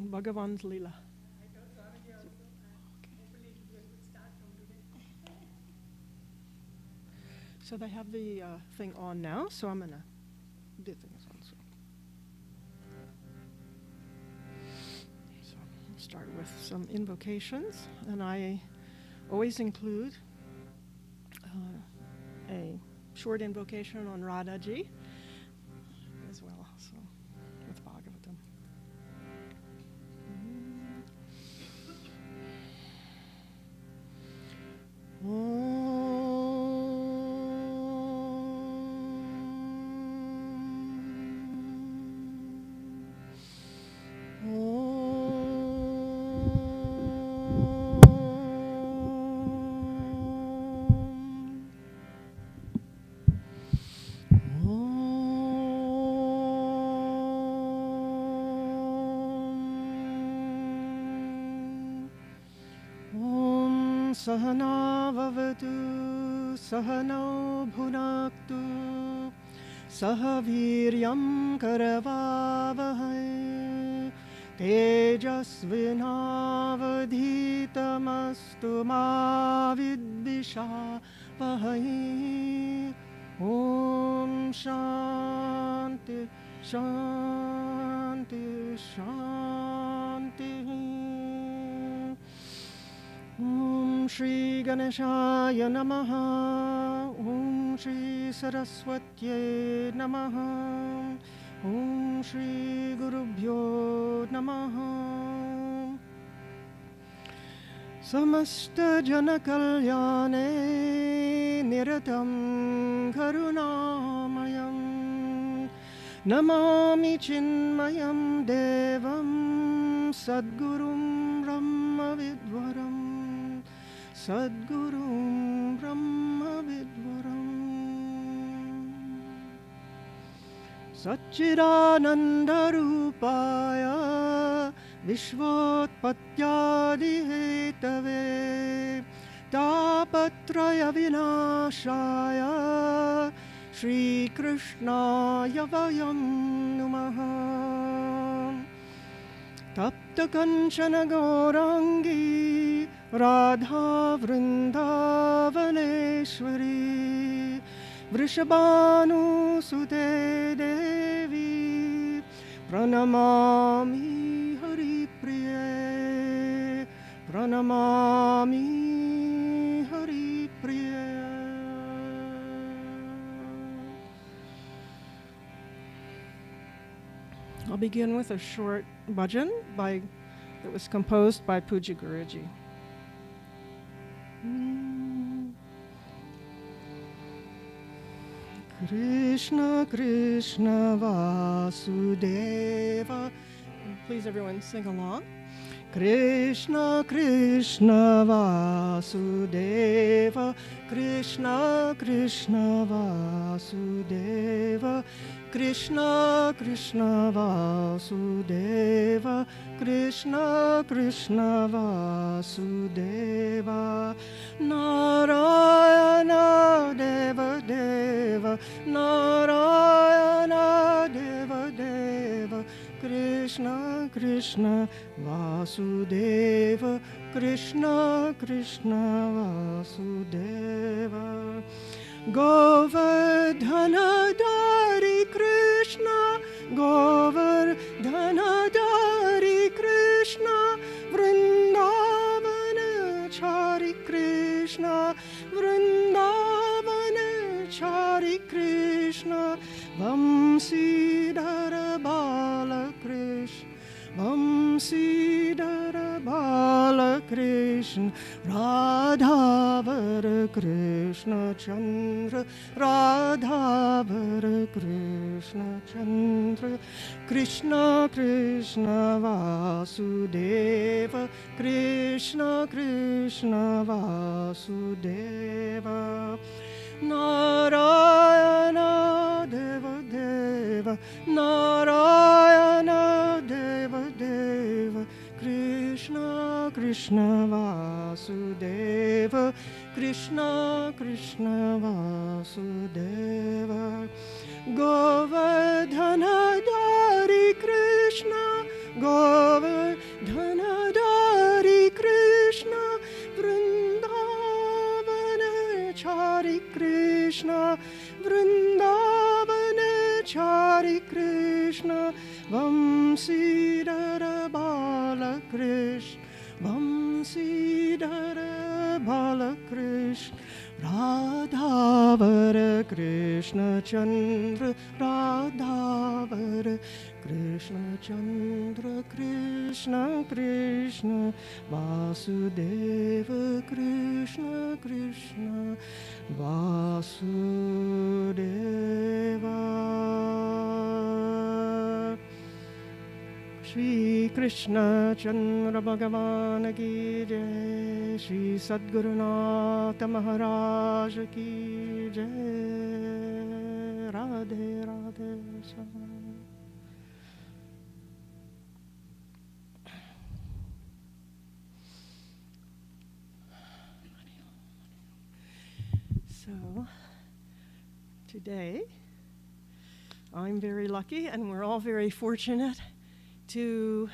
Bhagavan's Leela. So they have the thing on now, so I'm going to do things on. So we'll start with some invocations, and I always include a short invocation on Radhaji as well, so with Bhagavatam. Sahana vavatu, sahano bhunaktu, sahaviryam karavavahai, tejasvinavadhitamastu ma vidvishavahai. Om Shanti, Shanti, Shanti. Om Shri Ganeshaya Namaha, Om Shri Saraswatye Namaha, Om Shri Gurubhyo Namaha. Samasta Janakalyane Niratam Karunamayam Namami Chinmayam Devam Sadgurum Brahma Vidvaram Sadgurum Brahma Vidvaram Satchidananda Rupaya Vishvotpatyadi Hetave Tapatraya Vinashaya Shri Krishnaya Vayam Numaha Tapta Kanchana Gaurangi Radha Vrindavaneshwari Vrishabhanu Sute Devi Pranamami Hari Priye Pranamami Hari Priye. I'll begin with a short bhajan that was composed by Puja Guruji. Krishna Krishna Vasudeva. Please everyone sing along. Krishna Krishna Vasudeva, Krishna Krishna Vasudeva, Krishna Krishna Vasudeva, Krishna Krishna Vasudeva, Narayana Deva Deva, Narayana Deva Deva, Krishna Krishna Vasudeva, Krishna Krishna Vasudeva. Govardhana Dari Krishna, Govardhana Dari Krishna, Vrindavana Chari Krishna, Vrindavana Chari Krishna, Vamsidhara Bala Krishna, Vamsidhara Bala Krishna, Radhavara Krishna Chandra, Radhavara Krishna Chandra, Krishna Krishna Vasudeva, Krishna Krishna Vasudeva. Narayana Deva Deva, Narayana Deva Deva, Krishna Krishna Vasudeva, Krishna Krishna Vasudeva. Govardhana Dari Krishna, Govardhanadhari Krishna Vrindavanachari Krishna Vrindavanachari Krishna Vamsidhara Balakrishna Vamsidhara Balakrishna Radhavara Krishna Chandra Radhavara Krishna Chandra Krishna Krishna Vasudeva Krishna Krishna Vasudeva. Shri Krishna Chandra Bhagavan Ki Jai, Shri Sadgurunatha Maharaj Ki Jai. Radhe Radhe Swaha. So, today, I'm very lucky, and we're all very fortunate to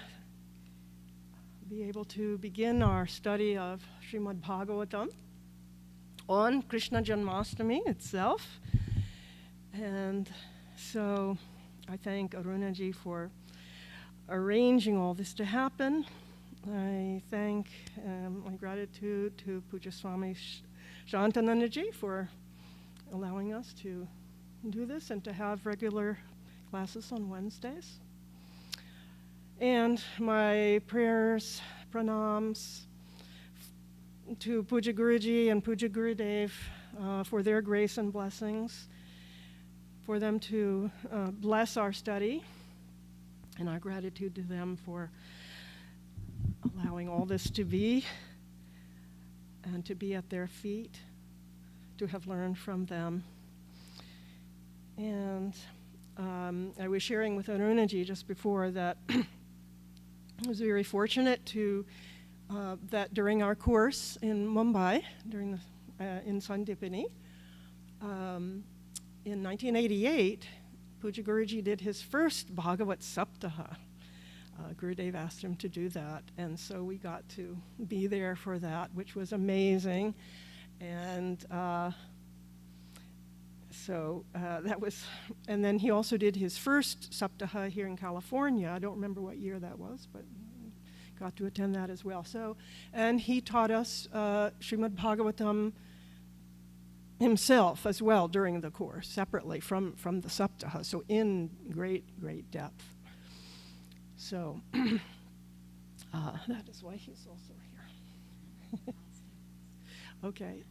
be able to begin our study of Srimad Bhagavatam on Krishna Janmashtami itself. And so I thank Arunaji for arranging all this to happen. I thank my gratitude to Puja Swami Shantanandaji for allowing us to do this and to have regular classes on Wednesdays. And my prayers, pranams to Puja Guruji and Puja Gurudev for their grace and blessings, for them to bless our study, and our gratitude to them for allowing all this to be and to be at their feet, to have learned from them. And I was sharing with Arunaji just before that I was very fortunate to that during our course in Mumbai, during the, in Sandipani, in 1988, Puja Guruji did his first Bhagavat Saptaha. Gurudev asked him to do that, and so we got to be there for that, which was amazing. And so that was, and then he also did his first Saptaha here in California. I don't remember what year that was, but got to attend that as well. So, and he taught us Srimad Bhagavatam himself as well during the course, separately from the Saptaha, so in great depth. So that is why he's also here. Okay.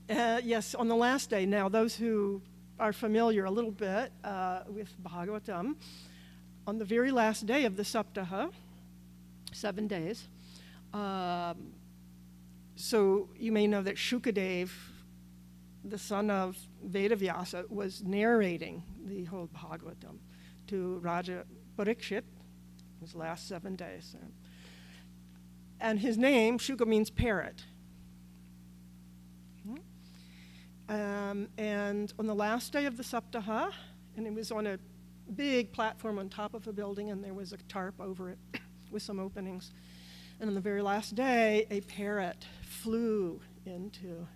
Yes, on the last day, now those who are familiar a little bit with Bhagavatam, on the very last day of the Saptaha, 7 days, so you may know that Shukadev, the son of Vedavyasa, was narrating the whole Bhagavatam to Raja Parikshit, his last 7 days. And his name, Shuka, means parrot. And on the last day of the Saptaha, and it was on a big platform on top of a building, and there was a tarp over it with some openings. And on the very last day, a parrot flew into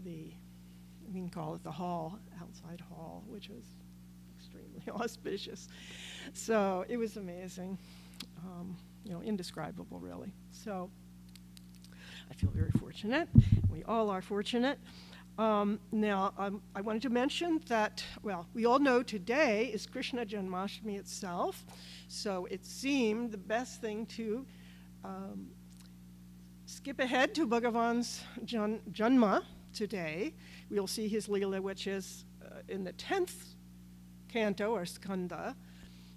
the, we can call it the hall, outside hall, which was extremely auspicious. So it was amazing, indescribable, really. So I feel very fortunate. We all are fortunate. Now, I wanted to mention that, well, we all know today is Krishna Janmashtami itself, so it seemed the best thing to skip ahead to Bhagavan's Janma today. We'll see his Leela, which is in the 10th canto, or skanda.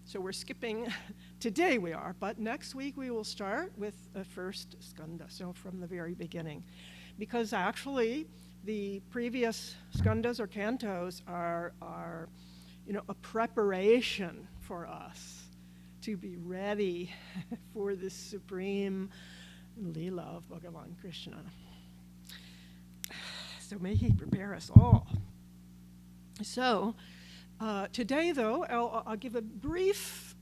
So we're skipping, today we are, but next week we will start with the first skanda, so from the very beginning. Because actually, the previous skandas or cantos are a preparation for us to be ready for this supreme Leela of Bhagavan Krishna. So may he prepare us all. So today, though, I'll give a brief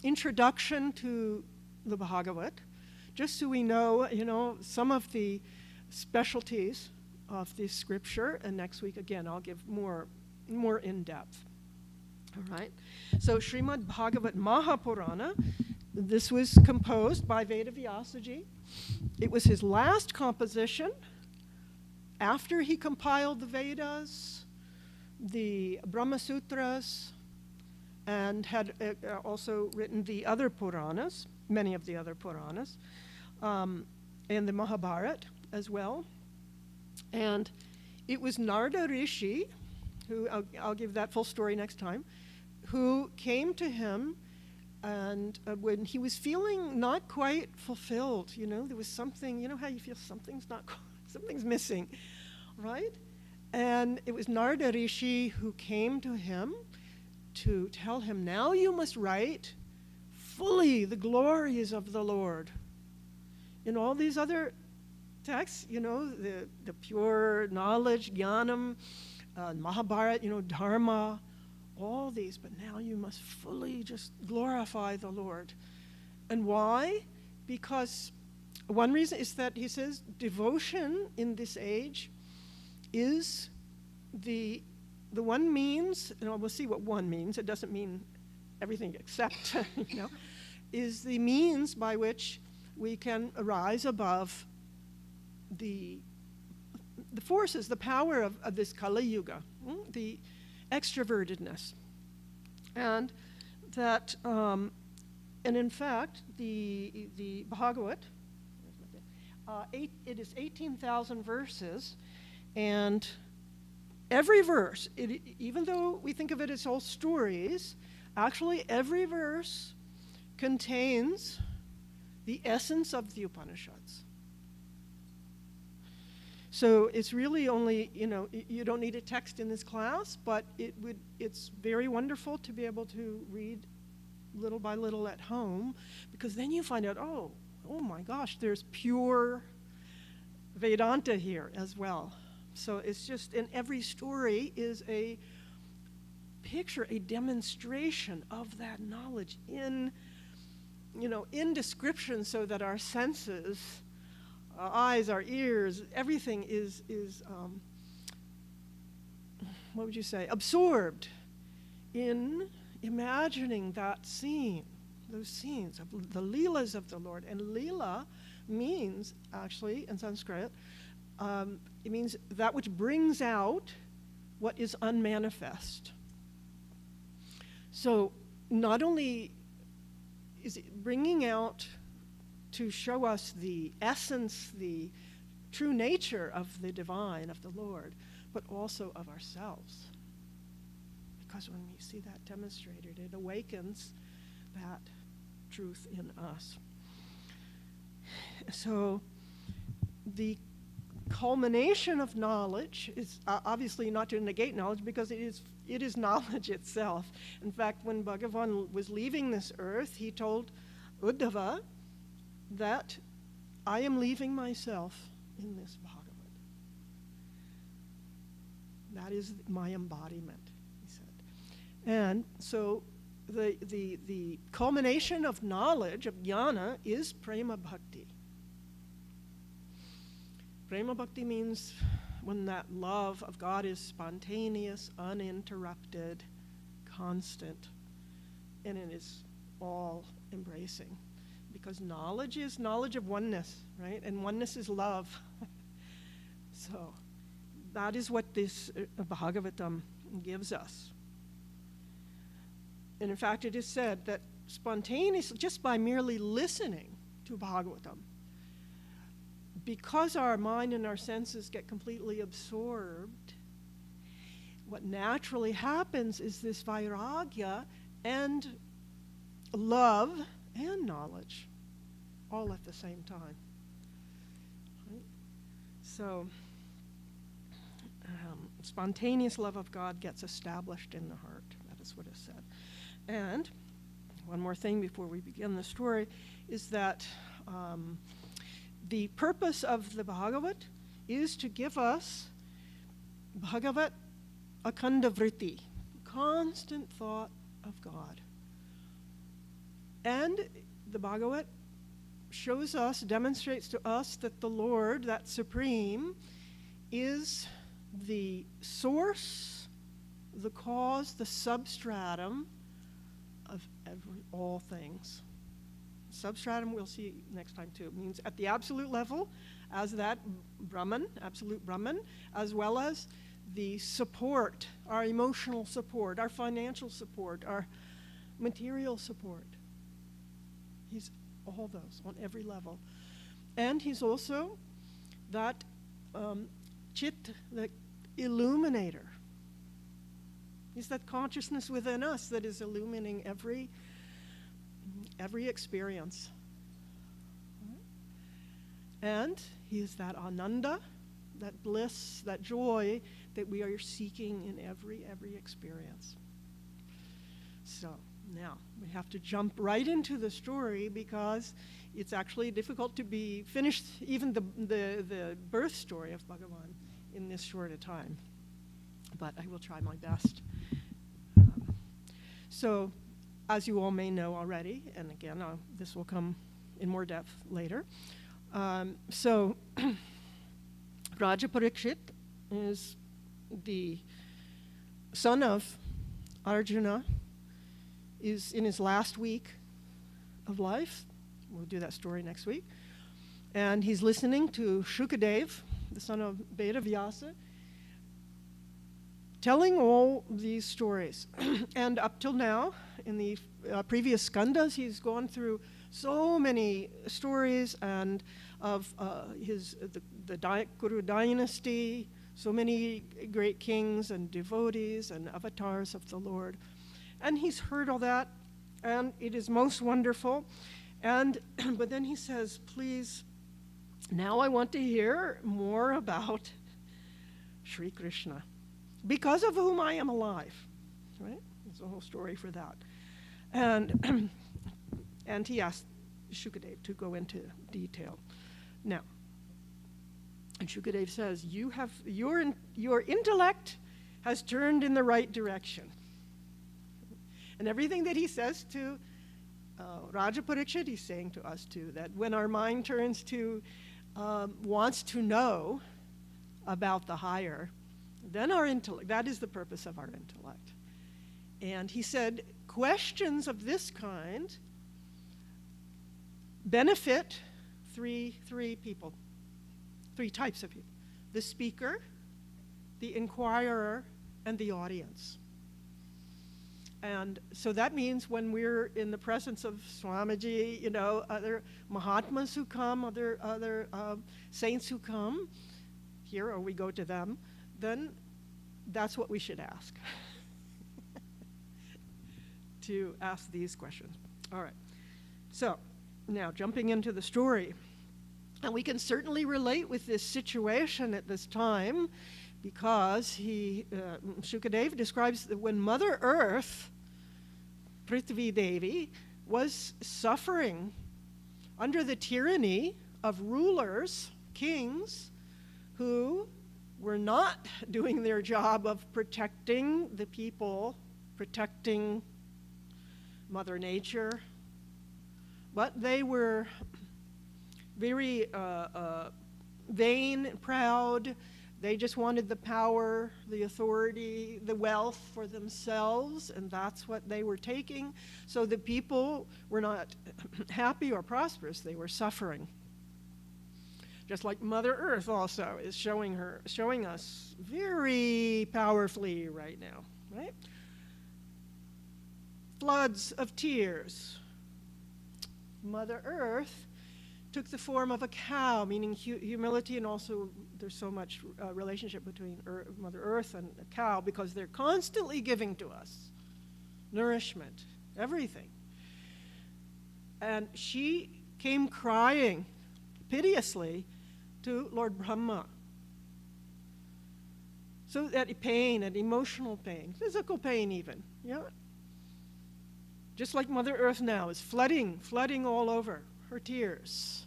introduction to the Bhagavat, just so we know, some of the specialties of this scripture. And next week, again, I'll give more in depth. All right. So Srimad Bhagavat Mahapurana, this was composed by Veda Vyasaji. It was his last composition after he compiled the Vedas, the Brahma Sutras, and had also written the other Puranas, many of the other Puranas, and the Mahabharata as well. And it was Narada Rishi, who, I'll give that full story next time, who came to him, and when he was feeling not quite fulfilled, there was something, how you feel something's missing, right? And it was Narada Rishi who came to him to tell him, now you must write fully the glories of the Lord. In all these other texts, the pure knowledge, jnanam, Mahabharata, dharma, all these, but now you must fully just glorify the Lord. And why? Because one reason is that he says devotion in this age is the one means, and we'll see what one means, it doesn't mean everything except, is the means by which we can rise above the forces, the power of this Kali Yuga, the extrovertedness. And that, and in fact, the Bhagavat, it is 18,000 verses, and every verse, even though we think of it as all stories, actually every verse contains the essence of the Upanishads. So it's really only, you don't need a text in this class, but it's very wonderful to be able to read little by little at home, because then you find out, oh my gosh, there's pure Vedanta here as well. So it's just, and every story is a picture, a demonstration of that knowledge in description, so that our senses, our eyes, our ears, everything is what would you say, absorbed in imagining that scene, those scenes of the Leelas of the Lord. And Leela means, actually, in Sanskrit, it means that which brings out what is unmanifest. So not only is it bringing out to show us the essence, the true nature of the divine, of the Lord, but also of ourselves. Because when we see that demonstrated, it awakens that truth in us. So the culmination of knowledge is obviously not to negate knowledge, because it is knowledge itself. In fact, when Bhagavan was leaving this earth, he told Uddhava that I am leaving myself in this Bhagavat. That is my embodiment, he said. And so the culmination of knowledge, of jnana, is prema bhakti. Prema bhakti means when that love of God is spontaneous, uninterrupted, constant, and it is all embracing. Because knowledge is knowledge of oneness, right? And oneness is love. So that is what this Bhagavatam gives us. And in fact, it is said that spontaneously, just by merely listening to Bhagavatam, because our mind and our senses get completely absorbed, what naturally happens is this vairagya and love and knowledge all at the same time. Right? So spontaneous love of God gets established in the heart. That is what is said. And one more thing before we begin the story is that the purpose of the Bhagavat is to give us Bhagavat akanda vritti, constant thought of God. And the Bhagavat shows us, demonstrates to us that the Lord, that Supreme, is the source, the cause, the substratum of all things. Substratum, we'll see next time too, means at the absolute level, as that Brahman, absolute Brahman, as well as the support, our emotional support, our financial support, our material support. He's all those on every level. And he's also that Chit, the illuminator. He's that consciousness within us that is illumining every experience. And he is that ananda, that bliss, that joy that we are seeking in every experience. So now we have to jump right into the story because it's actually difficult to be finished even the birth story of Bhagavan in this short a time. But I will try my best. So, as you all may know already, and again, this will come in more depth later. So, Raja Parikshit is the son of Arjuna, is in his last week of life. We'll do that story next week. And he's listening to Shukadev, the son of Vedavyasa, telling all these stories. And up till now, in the previous skandhas, he's gone through so many stories and of the Kuru dynasty, so many great kings and devotees and avatars of the Lord. And he's heard all that, and it is most wonderful. And but then he says, please, now I want to hear more about Sri Krishna, because of whom I am alive, right? There's a whole story for that. And and he asked Shukadev to go into detail. Now, and Shukadev says, your intellect has turned in the right direction. And everything that he says to Raja Parikshit, he's saying to us too, that when our mind turns to, wants to know about the higher, then our intellect, that is the purpose of our intellect. And he said, questions of this kind benefit three people, three types of people: the speaker, the inquirer, and the audience. And so that means when we're in the presence of Swamiji, other Mahatmas who come, other saints who come here, or we go to them, then that's what we should ask. To ask these questions. All right. So now jumping into the story. And we can certainly relate with this situation at this time, because Shukadev describes that when Mother Earth, Prithvi Devi, was suffering under the tyranny of rulers, kings, who were not doing their job of protecting the people, protecting Mother Nature, but they were very vain, proud. They just wanted the power, the authority, the wealth for themselves, and that's what they were taking. So the people were not happy or prosperous, they were suffering. Just like Mother Earth also is showing us very powerfully right now, right? Floods of tears. Mother Earth took the form of a cow, meaning humility, and also there's so much relationship between Mother Earth and a cow, because they're constantly giving to us nourishment, everything. And she came crying piteously to Lord Brahma. So that pain, and emotional pain, physical pain even, yeah? Just like Mother Earth now is flooding all over. Her tears.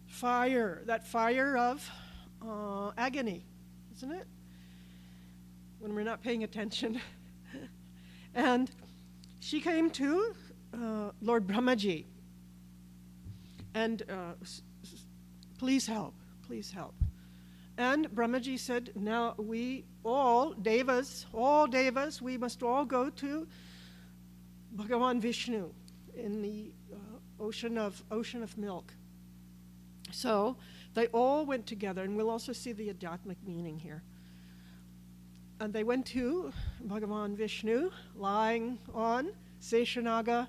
Fire, that fire of agony, isn't it? When we're not paying attention. And she came to Lord Brahmaji, and please help, please help. And Brahmaji said, now we all devas, we must all go to Bhagavan Vishnu in the ocean of milk. So they all went together, and we'll also see the Adhyatmic meaning here. And they went to Bhagavan Vishnu, lying on Seshanaga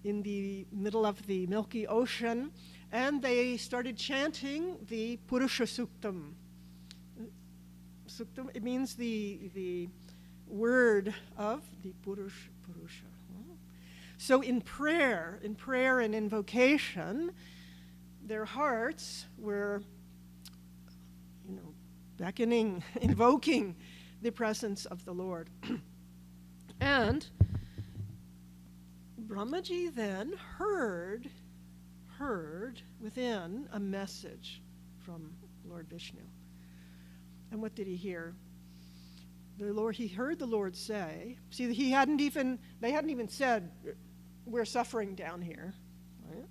in the middle of the milky ocean, and they started chanting the Purusha Suktam. Suktam, it means the word of the Purusha. So in prayer and invocation, their hearts were, beckoning, invoking the presence of the Lord. And Brahmaji then heard within a message from Lord Vishnu. And what did he hear? He heard the Lord say, see, they hadn't even said, we're suffering down here. Right?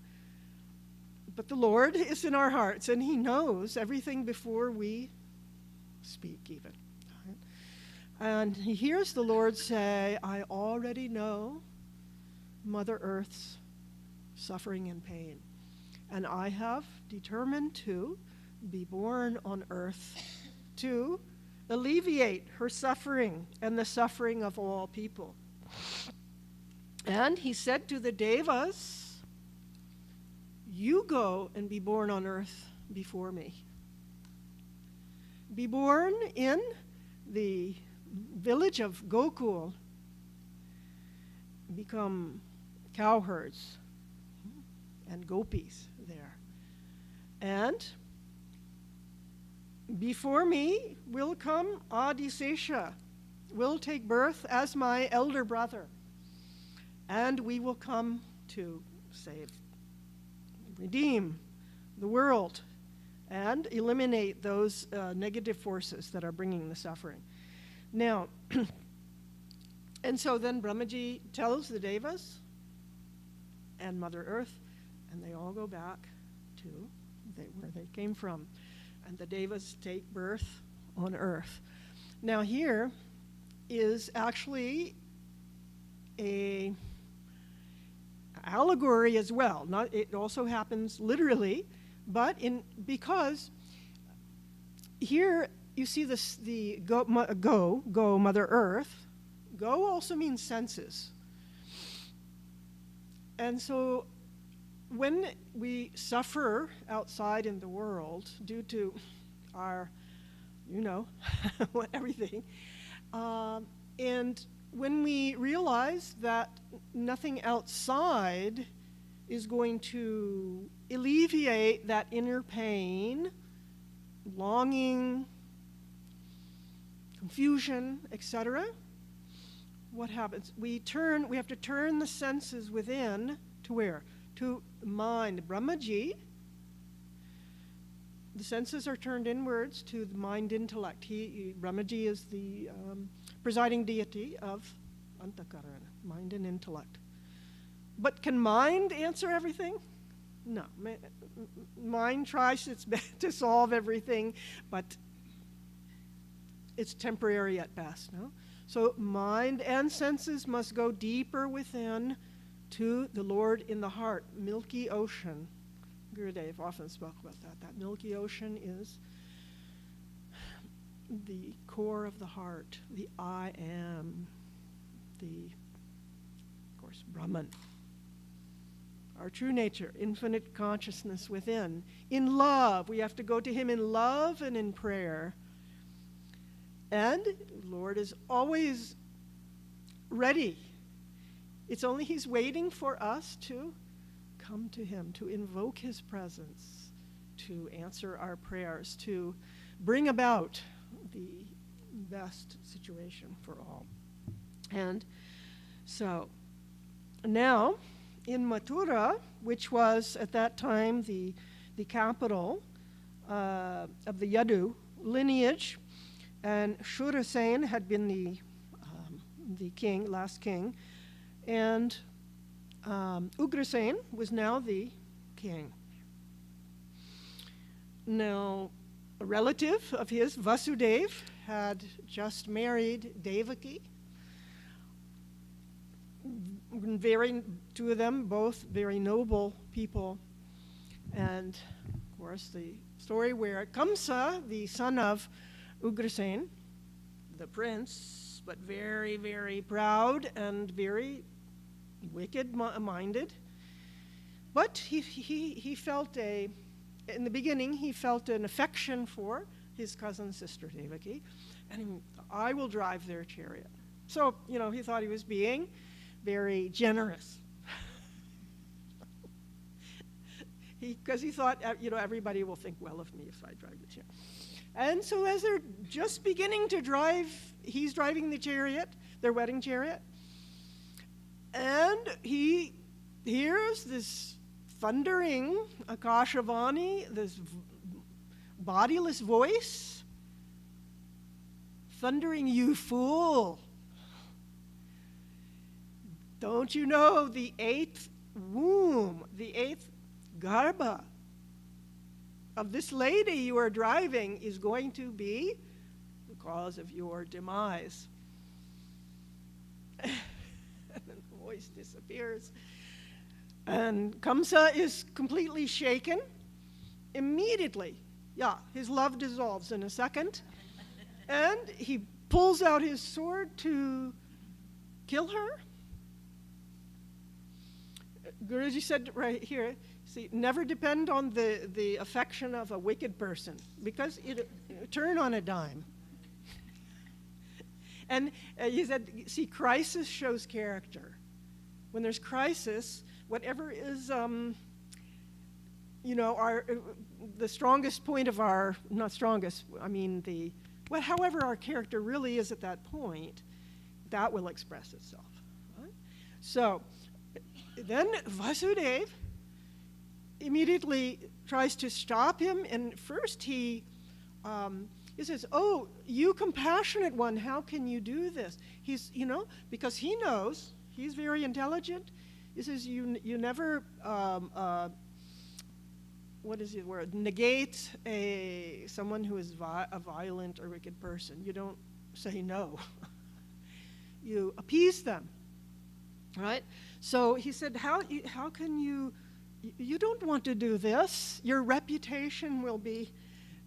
But the Lord is in our hearts, and he knows everything before we speak even. Right? And he hears the Lord say, I already know Mother Earth's suffering and pain, and I have determined to be born on earth to alleviate her suffering and the suffering of all people. And he said to the devas, you go and be born on earth before me. Be born in the village of Gokul. Become cowherds and gopis there. And before me will come Adisesha, will take birth as my elder brother. And we will come to save, redeem the world, and eliminate those negative forces that are bringing the suffering. Now, and so then Brahmaji tells the devas and Mother Earth, and they all go back to where they came from. And the devas take birth on earth. Now here is actually a allegory as well. It also happens literally, but because here you see this, the go Mother Earth. Go also means senses. And so when we suffer outside in the world due to our, everything, and when we realize that nothing outside is going to alleviate that inner pain, longing, confusion, etc., what happens? We have to turn the senses within to where? To mind. Brahmaji, the senses are turned inwards to the mind intellect. Brahmaji is the presiding deity of Antakarana, mind and intellect. But can mind answer everything? No. Mind tries its best to solve everything, but it's temporary at best, no? So mind and senses must go deeper within to the Lord in the heart, milky ocean. Gurudev often spoke about that. That milky ocean is the core of the heart, the I am, of course, Brahman. Our true nature, infinite consciousness within. In love, we have to go to him in love and in prayer. And the Lord is always ready. It's only he's waiting for us to come to him, to invoke his presence, to answer our prayers, to bring about the best situation for all. And so now in Mathura, which was at that time the capital of the Yadu lineage, and Shurasen had been the king, last king, and Ugrasen was now the king. Now, a relative of his, Vasudev, had just married Devaki. Two of them, both very noble people. And, of course, the story where Kamsa, the son of Ugrasen, the prince, but very, very proud and very wicked-minded, but he felt in the beginning, he felt an affection for his cousin sister Devaki, and I will drive their chariot. So, he thought he was being very generous. Because he thought, everybody will think well of me if I drive the chariot. And so as they're just beginning to drive, he's driving the chariot, their wedding chariot, and he hears this thundering Akashavani, this bodiless voice, thundering, "You fool! Don't you know the 8th womb, the 8th garbha of this lady you are driving is going to be the cause of your demise?" And then the voice disappears. And Kamsa is completely shaken. Immediately, his love dissolves in a second. And he pulls out his sword to kill her. Guruji said right here, see, never depend on the affection of a wicked person, because it turn on a dime. And he said, see, crisis shows character. When there's crisis, whatever is, the strongest point of our, not strongest, however our character really is at that point, that will express itself. Right? So, then Vasudev immediately tries to stop him, and first he says, "Oh, you compassionate one, how can you do this?" He's, because he knows, he's very intelligent. He says, you never, what is the word, negate someone who is a violent or wicked person. You don't say no. You appease them. Right? So he said, how can you don't want to do this. Your reputation will be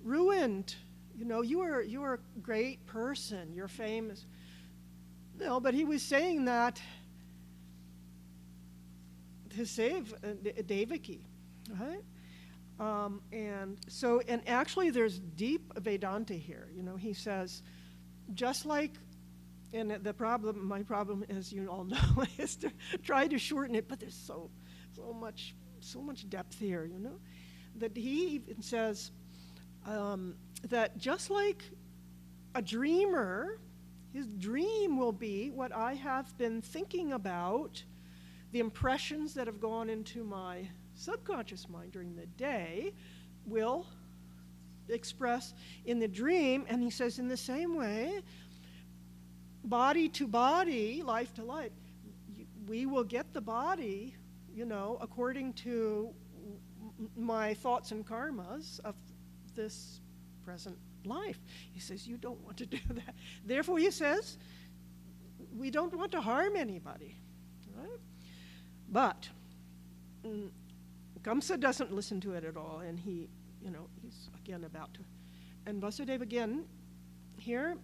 ruined. You are a great person. You're famous. No, but he was saying that to save Devaki, right? And actually there's deep Vedanta here. He says, just like, and my problem, as you all know, is to try to shorten it, but there's so much depth here, that he even says that just like a dreamer, his dream will be what I have been thinking about, the impressions that have gone into my subconscious mind during the day will express in the dream. And he says, in the same way, body to body, life to life, we will get the body, according to my thoughts and karmas of this present life. He says, you don't want to do that. Therefore, he says, we don't want to harm anybody, right? But Kamsa doesn't listen to it at all, and he's again about to. And Vasudeva again, here,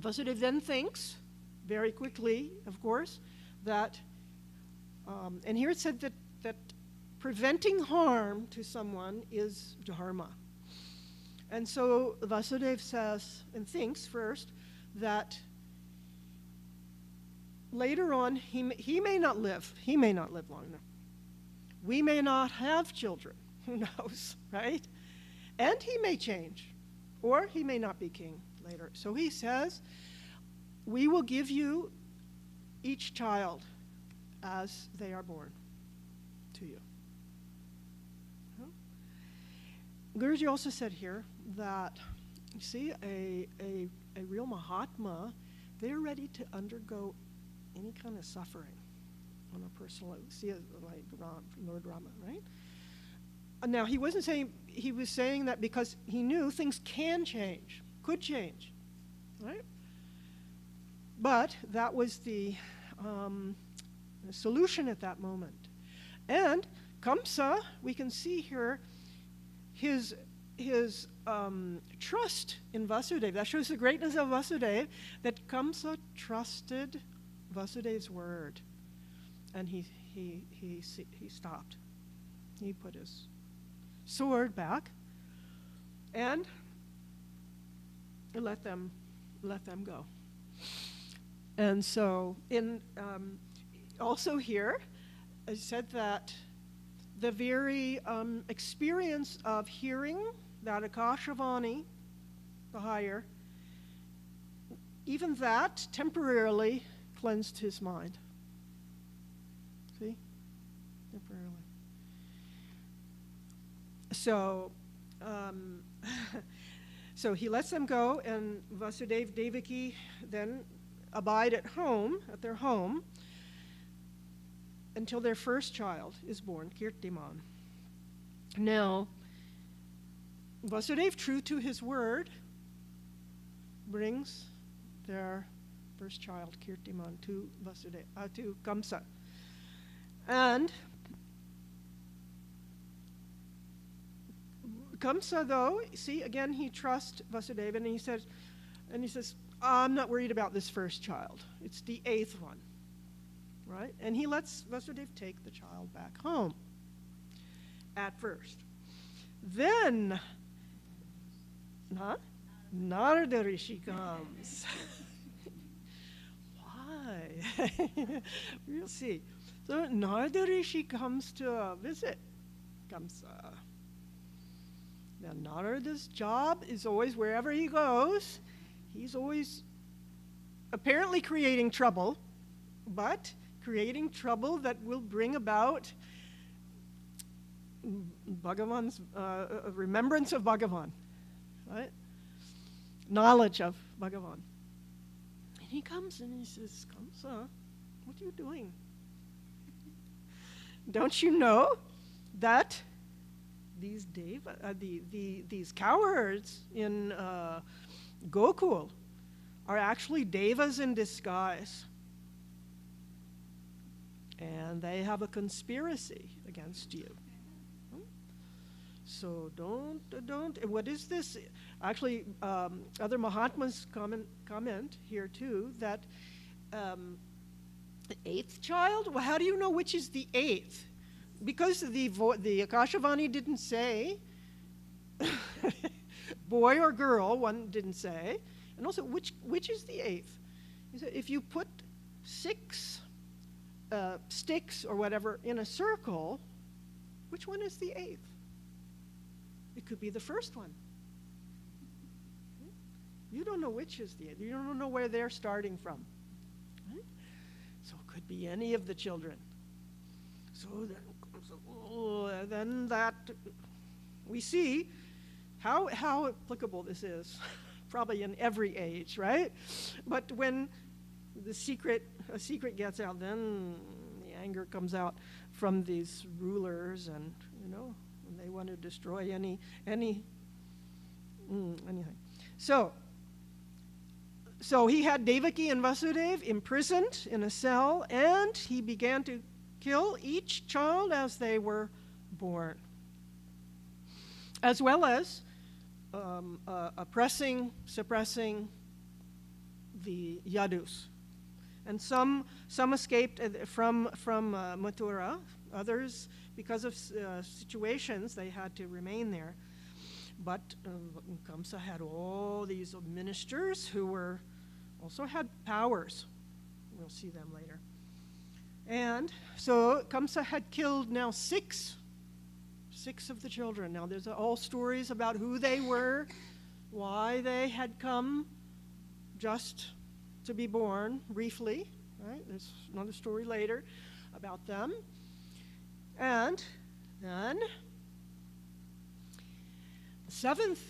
Vasudeva then thinks, very quickly, of course, that, and here it said that preventing harm to someone is dharma. And so Vasudeva says, and thinks first, that later on, he may not live long enough. We may not have children, who knows, right? And he may change, or he may not be king later. So he says, we will give you each child as they are born to you. Guruji also said here that, you see, a real Mahatma, they're ready to undergo any kind of suffering. on a personal level. See, like Lord Rama, right? Now, he wasn't saying, he was saying that because he knew things can change, could change, right? But that was the solution at that moment. And Kamsa, we can see here his trust in Vasudeva. That shows the greatness of Vasudeva, that Kamsa trusted Vasudev's word. And he stopped. He put his sword back and let them go. And so also here, I said that the very experience of hearing that Akashavani, the higher, even that temporarily cleansed his mind. See? Temporarily. So, so he lets them go, and Vasudeva, Devaki then abide at their home, until their first child is born, Kirtiman. Now, Vasudeva, true to his word, brings their first child, Kirtiman, to to Kamsa. And Kamsa, though, see, again, he trusts Vasudeva, and he says, I'm not worried about this first child. It's the 8th one, right? And he lets Vasudeva take the child back home at first. Then, Narada Rishi comes. Why? We'll see. So Narada Rishi comes to visit Kamsa. Now, Narada's job is always, wherever he goes, he's always apparently creating trouble, but creating trouble that will bring about Bhagavan's remembrance of Bhagavan, right? Knowledge of Bhagavan. And he comes and he says, Kamsa, what are you doing? Don't you know that these these cowherds in Gokul are actually devas in disguise, and they have a conspiracy against you. So don't. What is this? Actually, other Mahatmas comment here too that the 8th child. Well, how do you know which is the 8th? Because the Akashavani didn't say boy or girl. One didn't say, and also which is the 8th? He said if you put 6 sticks or whatever in a circle, which one is the 8th? It could be the first one. You don't know which is the 8th. You don't know where they're starting from. Right? So it could be any of the children. So then that we see how applicable this is, probably in every age, right? But when a secret gets out, then the anger comes out from these rulers, and when they want to destroy anything. So he had Devaki and Vasudeva imprisoned in a cell, and he began to kill each child as they were born, as well as suppressing the Yadus. And some escaped from Mathura. Others, because of situations, they had to remain there. But Kamsa had all these ministers who also had powers. We'll see them later. And so Kamsa had killed now 6 of the children. Now there's all stories about who they were, why they had come just to be born, briefly. Right? There's another story later about them. And then the 7th,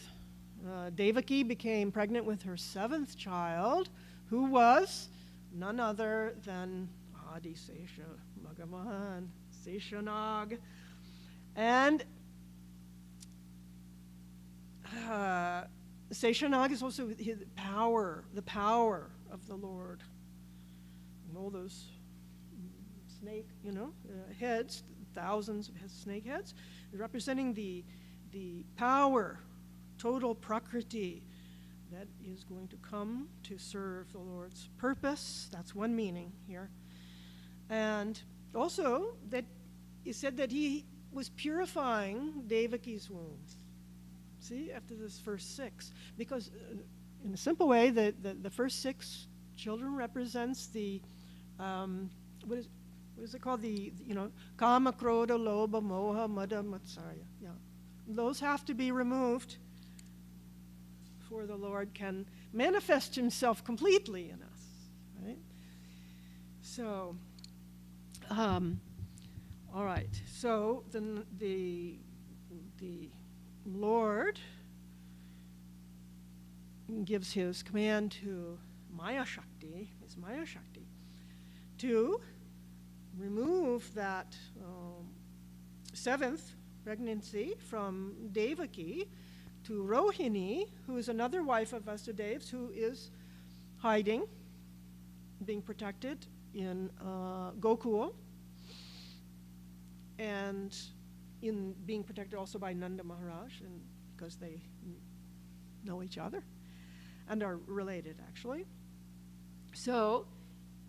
Devaki became pregnant with her 7th child, who was none other than Adi Sesha Bhagavan, Seshanag. And Seshanag is also the power of the Lord. And all those snake, heads, thousands of snake heads, representing the power, total prakriti, that is going to come to serve the Lord's purpose. That's one meaning here. And also that it said that he was purifying Devaki's wounds. See, after this first 6, because in a simple way, the first 6 children represents the what is it called? The Kama, Krodha, Lobha, Moha, Mada, Matsarya. Yeah, those have to be removed before the Lord can manifest himself completely in us, right? So, all right. So then the Lord gives his command to Maya Shakti, to remove that 7th pregnancy from Devaki to Rohini, who is another wife of Vasudev's, who is hiding, being protected in Gokul, and in being protected also by Nanda Maharaj, and because they know each other and are related, actually. So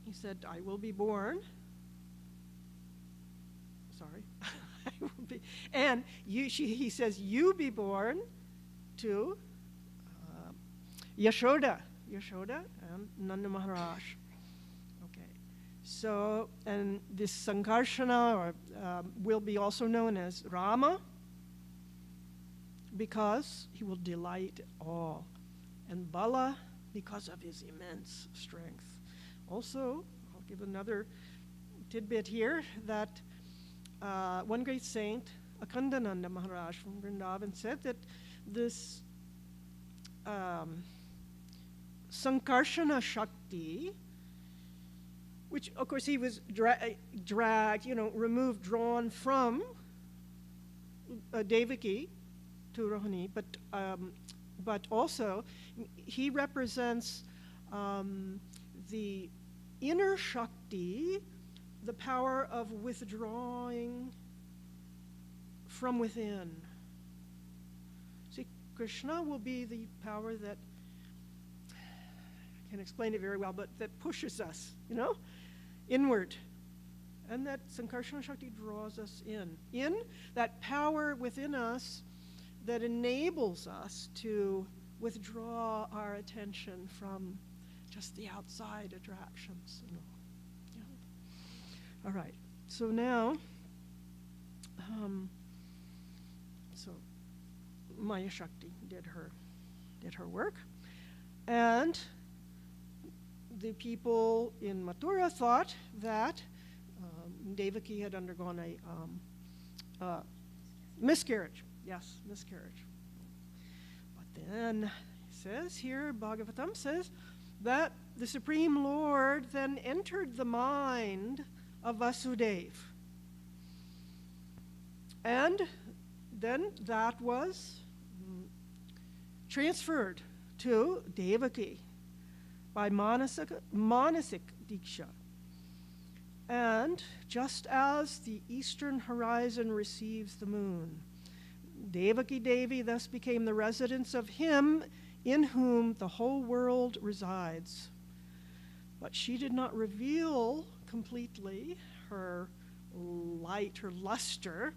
he said, I will be born. Sorry. I will be. And he says, you be born to Yashoda and Nanda Maharaj. Okay. So, and this Sankarshana will be also known as Rama, because he will delight all, and Bala, because of his immense strength. Also, I'll give another tidbit here, that one great saint, Akhandananda Maharaj from Vrindavan, said that this Sankarshana Shakti, which of course he was dragged, removed, drawn from Devaki to Rohini, but also he represents the inner Shakti, the power of withdrawing from within. See, Krishna will be the power that, I can't explain it very well, but that pushes us, inward. And that Sankarshana Shakti draws us in that power within us that enables us to withdraw our attention from just the outside attractions. All right. So now, so Maya Shakti did her work, and the people in Mathura thought that Devaki had undergone a miscarriage. Yes, miscarriage. But then it says here, Bhagavatam says, that the Supreme Lord then entered the mind of Vasudeva. And then that was transferred to Devaki by Manasik Diksha. And just as the eastern horizon receives the moon, Devaki Devi thus became the residence of him in whom the whole world resides. But she did not reveal completely her light, her luster.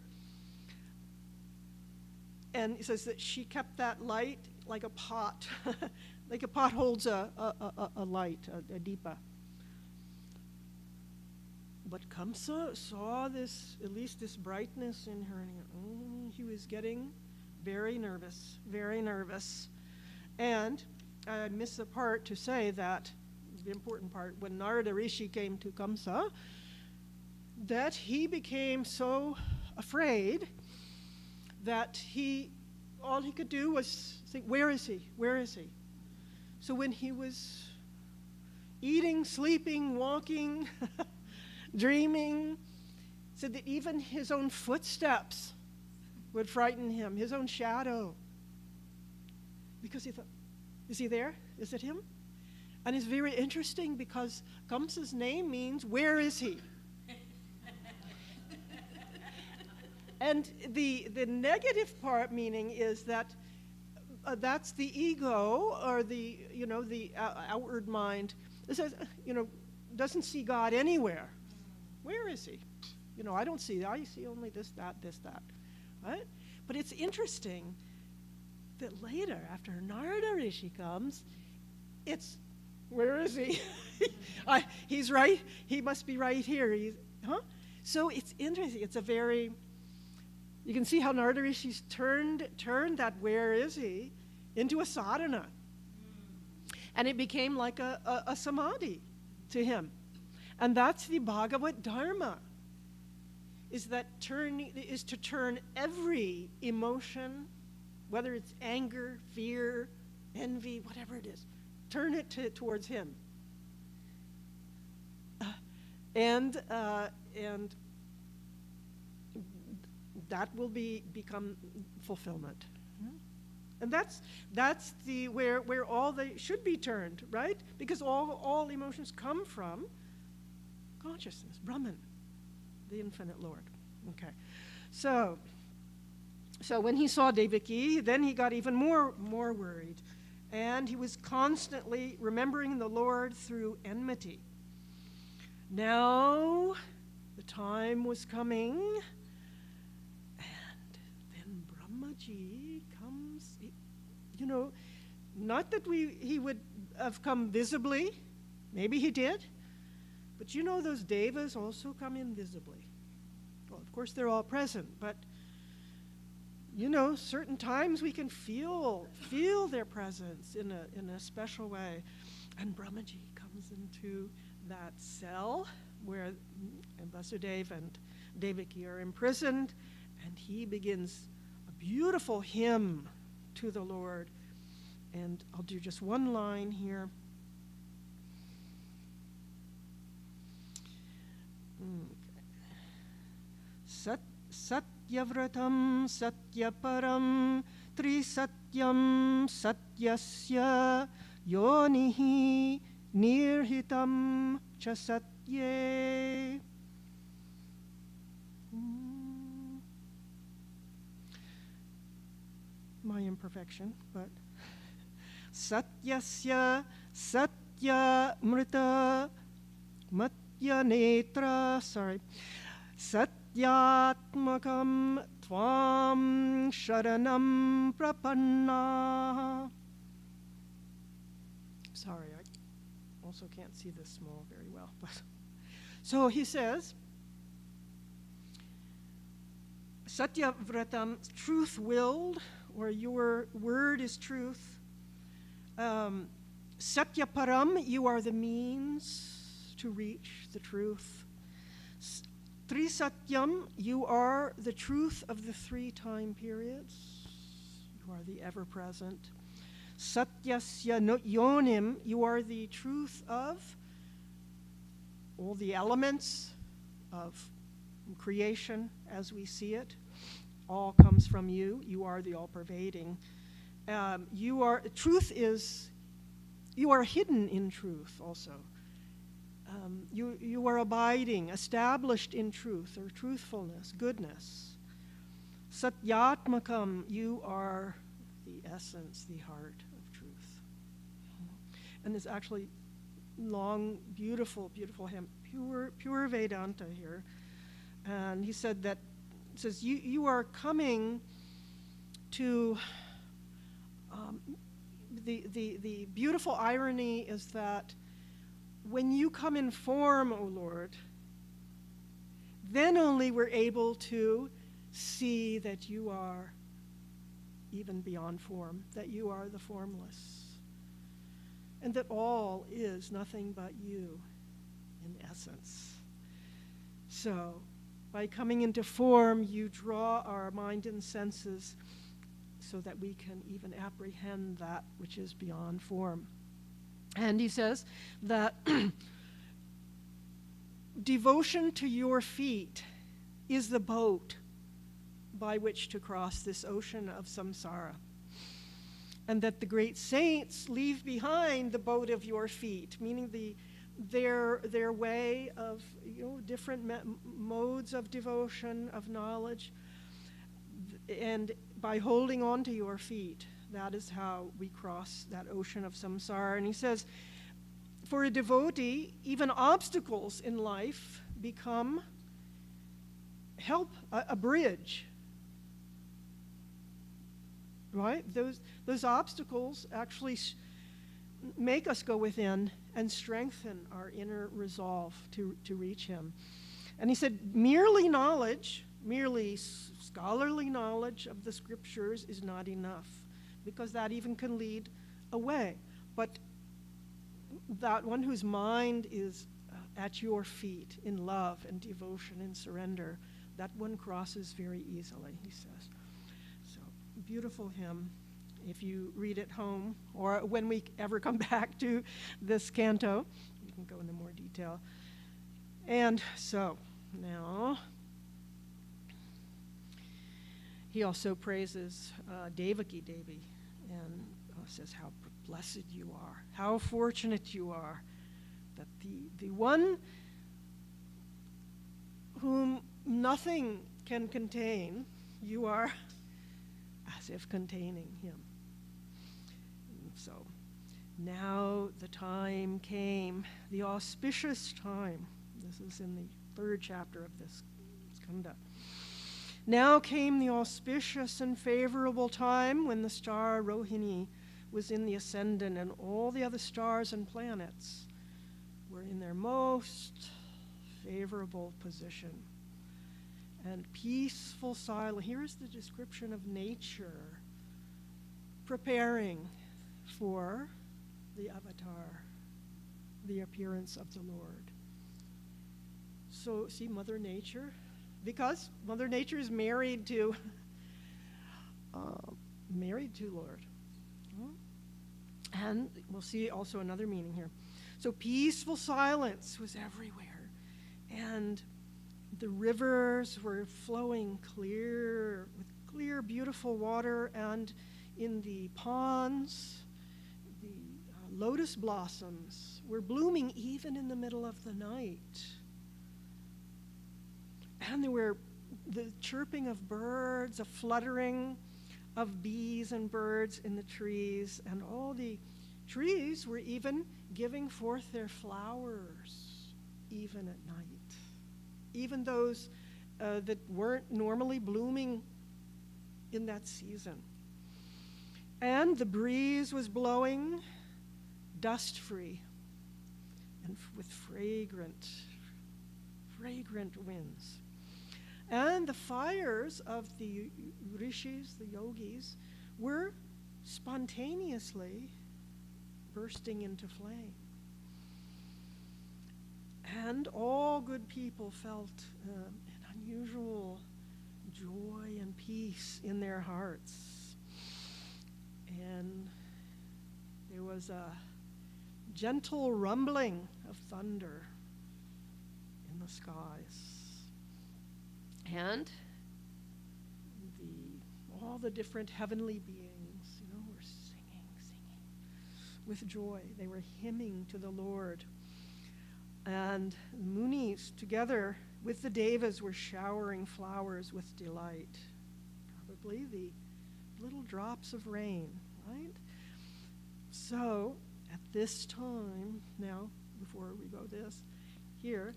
And it says that she kept that light like a pot, like a pot holds a light, a deepa. But Kamsa saw this, at least this brightness in her, and he was getting very nervous, very nervous. And I missed the part to say that, the important part, when Narada Rishi came to Kamsa, that he became so afraid that all he could do was think, where is he? Where is he? So when he was eating, sleeping, walking, dreaming, said that even his own footsteps would frighten him, his own shadow. Because he thought, is he there? Is it him? And it's very interesting because Kamsa's name means, where is he? And the negative part meaning is that that's the ego, or the outward mind. It says, doesn't see God anywhere. Where is he? I don't see that. I see only this, that, right? But it's interesting that later, after Narada Rishi comes, it's, where is he? He's right. He must be right here. So it's interesting. It's a very, you can see how Narada Rishi's turned that where is he into a sadhana. And it became like a samadhi to him. And that's the Bhagavad Dharma, is to turn every emotion, whether it's anger, fear, envy, whatever it is, turn it towards him. And that will become fulfillment. And that's the where all they should be turned, right? Because all emotions come from consciousness, Brahman, the infinite Lord. Okay. So when he saw Devaki, then he got even more worried. And he was constantly remembering the Lord through enmity. Now the time was coming, and then Brahmaji comes, not that he would have come visibly, maybe he did, but those devas also come invisibly. Well, of course they're all present, but certain times we can feel their presence in a special way. And Brahmaji comes into that cell where Vasudeva and Devaki are imprisoned, and he begins a beautiful hymn to the Lord. And I'll do just one line here. Satyavratam satyaparam trisatyam satyasya yonihi nirhitam cha satye. My imperfection, but satyasya satya mrita matya netra, satyatmakam tvam sharanam prapanna. Sorry, I also can't see this small very well. But so he says, Satyavratam, truth-willed, or your word is truth. Satyaparam, you are the means to reach the truth. Trisatyam, you are the truth of the 3 time periods. You are the ever-present. Satyasya yonim, you are the truth of all the elements of creation as we see it. All comes from you. You are the all-pervading. You are hidden in truth also. You are abiding, established in truth, or truthfulness, goodness. Satyatmakam, you are the essence, the heart of truth. And there's actually long, beautiful hymn, pure Vedanta here. And he said that, it says, you are coming to, the beautiful irony is that when you come in form, O Lord, then only we're able to see that you are even beyond form, that you are the formless, and that all is nothing but you in essence. So, by coming into form, you draw our mind and senses so that we can even apprehend that which is beyond form. And he says that devotion to your feet is the boat by which to cross this ocean of samsara. And that the great saints leave behind the boat of your feet, meaning their way of different modes of devotion, of knowledge, and by holding on to your feet, that is how we cross that ocean of samsara. And he says, for a devotee, even obstacles in life become a bridge. Right? Those obstacles actually make us go within and strengthen our inner resolve to reach him. And he said, merely scholarly knowledge of the scriptures is not enough, because that even can lead away. But that one whose mind is at your feet in love and devotion and surrender, that one crosses very easily, he says. So, beautiful hymn. If you read it home, or when we ever come back to this canto, we can go into more detail. And so, now, he also praises Devaki Devi and says how blessed you are, how fortunate you are, that the one whom nothing can contain, you are as if containing him. And so now the time came, the auspicious time. This is in the 3rd chapter of this skanda. Now came the auspicious and favorable time when the star Rohini was in the ascendant, and all the other stars and planets were in their most favorable position. And peaceful silence. Here is the description of nature preparing for the avatar, the appearance of the Lord. So, see, Mother Nature, because Mother Nature is married to Lord. And we'll see also another meaning here. So peaceful silence was everywhere. And the rivers were flowing clear, with clear, beautiful water. And in the ponds, the lotus blossoms were blooming even in the middle of the night. And there were the chirping of birds, a fluttering of bees and birds in the trees, and all the trees were even giving forth their flowers even at night, even those that weren't normally blooming in that season. And the breeze was blowing dust-free and with fragrant winds. And the fires of the rishis, the yogis, were spontaneously bursting into flame. And all good people felt an unusual joy and peace in their hearts. And there was a gentle rumbling of thunder in the skies. And all the different heavenly beings, were singing with joy. They were hymning to the Lord. And Munis, together with the Devas, were showering flowers with delight. Probably the little drops of rain, right? So, at this time, now, before we go here,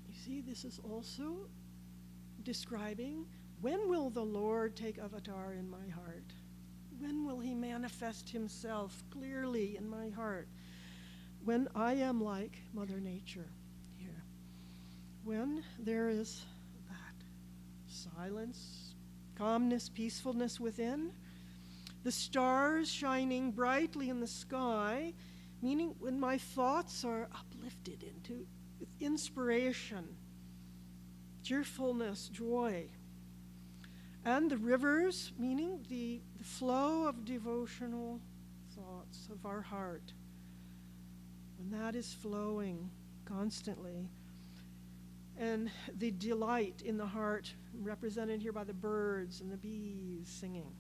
you see, this is also describing, when will the Lord take avatar in my heart? When will he manifest himself clearly in my heart? When I am like Mother Nature here. When there is that silence, calmness, peacefulness within, the stars shining brightly in the sky, meaning when my thoughts are uplifted into inspiration, cheerfulness, joy. And the rivers, meaning the flow of devotional thoughts of our heart. When that is flowing constantly, and the delight in the heart represented here by the birds and the bees singing.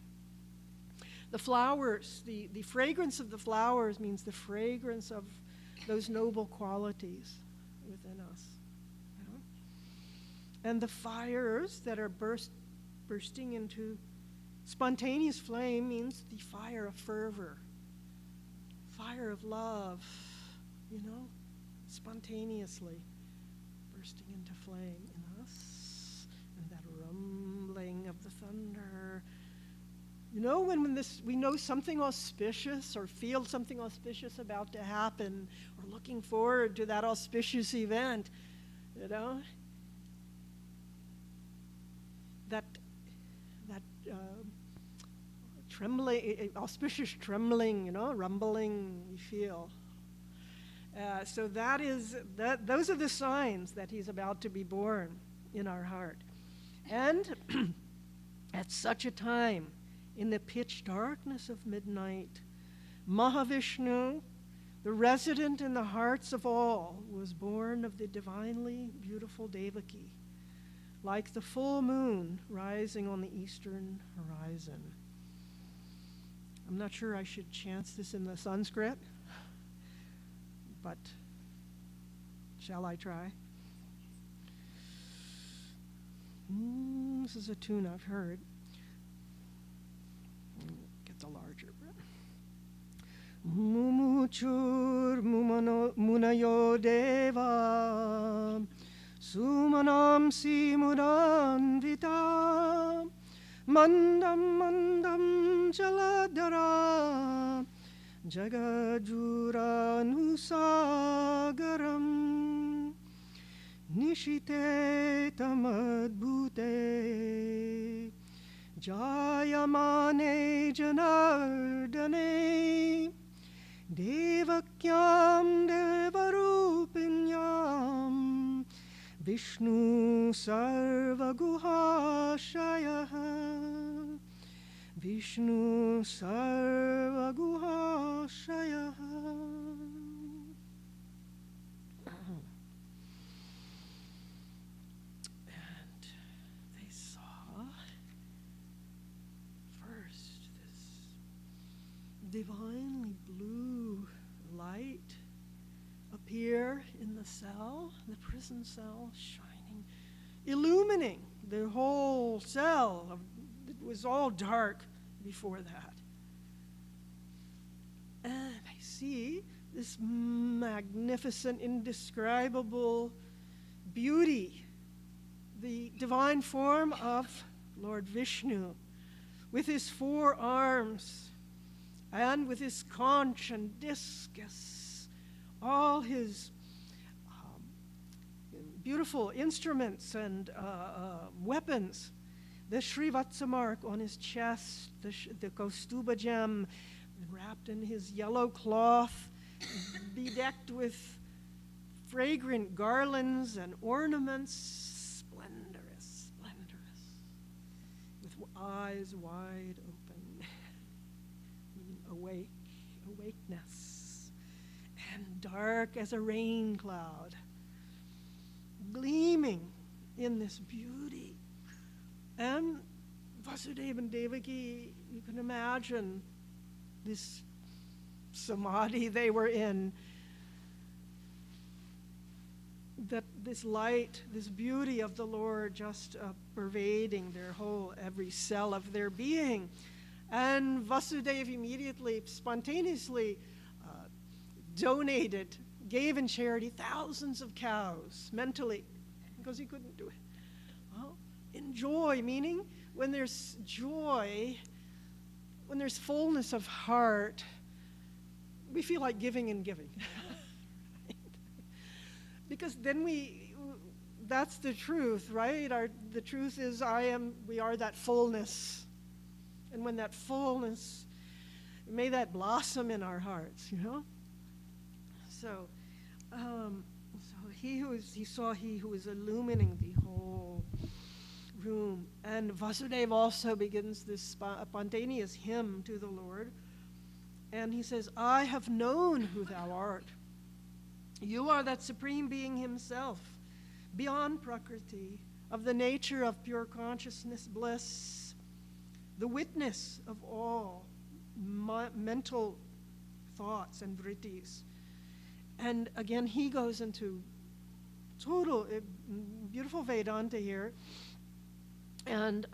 The flowers, the fragrance of the flowers means the fragrance of those noble qualities within us. You know? And the fires that are bursting into spontaneous flame means the fire of fervor, fire of love, you know, spontaneously bursting into flame in us, and that rumbling of the thunder. You know, when we know something auspicious or feel something auspicious about to happen, or looking forward to that auspicious event, you know, that trembling, auspicious trembling, you know, rumbling we feel. So those are the signs that he's about to be born in our heart. And at such a time, in the pitch darkness of midnight, Mahavishnu, the resident in the hearts of all, was born of the divinely beautiful Devaki, like the full moon rising on the eastern horizon. I'm not sure I should chant this in the Sanskrit, but shall I try? This is a tune I've heard. Get the larger bit. Mumuchur munayo deva sumanam simudanvita mandam mandam jaladhara Jagajuranusagaram Nishite tamadbhute Jayamane janardane Devakyam devarupinyam Vishnu sarvaguhashayah Vishnu sarvaguhashayah. And they saw first this divinely blue light appear in the cell, the prison cell, shining, illumining the whole cell. It was all dark before that. And I see this magnificent, indescribable beauty, the divine form of Lord Vishnu, with his 4 arms and with his conch and discus, all his beautiful instruments and weapons. The Srivatsa mark on his chest, the Kaustuba gem wrapped in his yellow cloth, bedecked with fragrant garlands and ornaments, splendorous, with eyes wide open, awakeness, and dark as a rain cloud, gleaming in this beauty. And Vasudeva and Devaki, you can imagine this samadhi they were in, that this light, this beauty of the Lord just pervading their whole, every cell of their being. And Vasudeva immediately, spontaneously donated, gave in charity thousands of cows, mentally, because he couldn't do it. Well, enjoy, meaning when there's joy, when there's fullness of heart, we feel like giving and giving. Right? Because then that's the truth, right? The truth is we are that fullness. And when that fullness, may that blossom in our hearts, you know? So he who was illumining the whole room. And Vasudeva also begins this spontaneous hymn to the Lord. And he says, I have known who thou art. You are that supreme being himself, beyond Prakriti, of the nature of pure consciousness bliss, the witness of all mental thoughts and vrittis. And again, he goes into total beautiful Vedanta here. And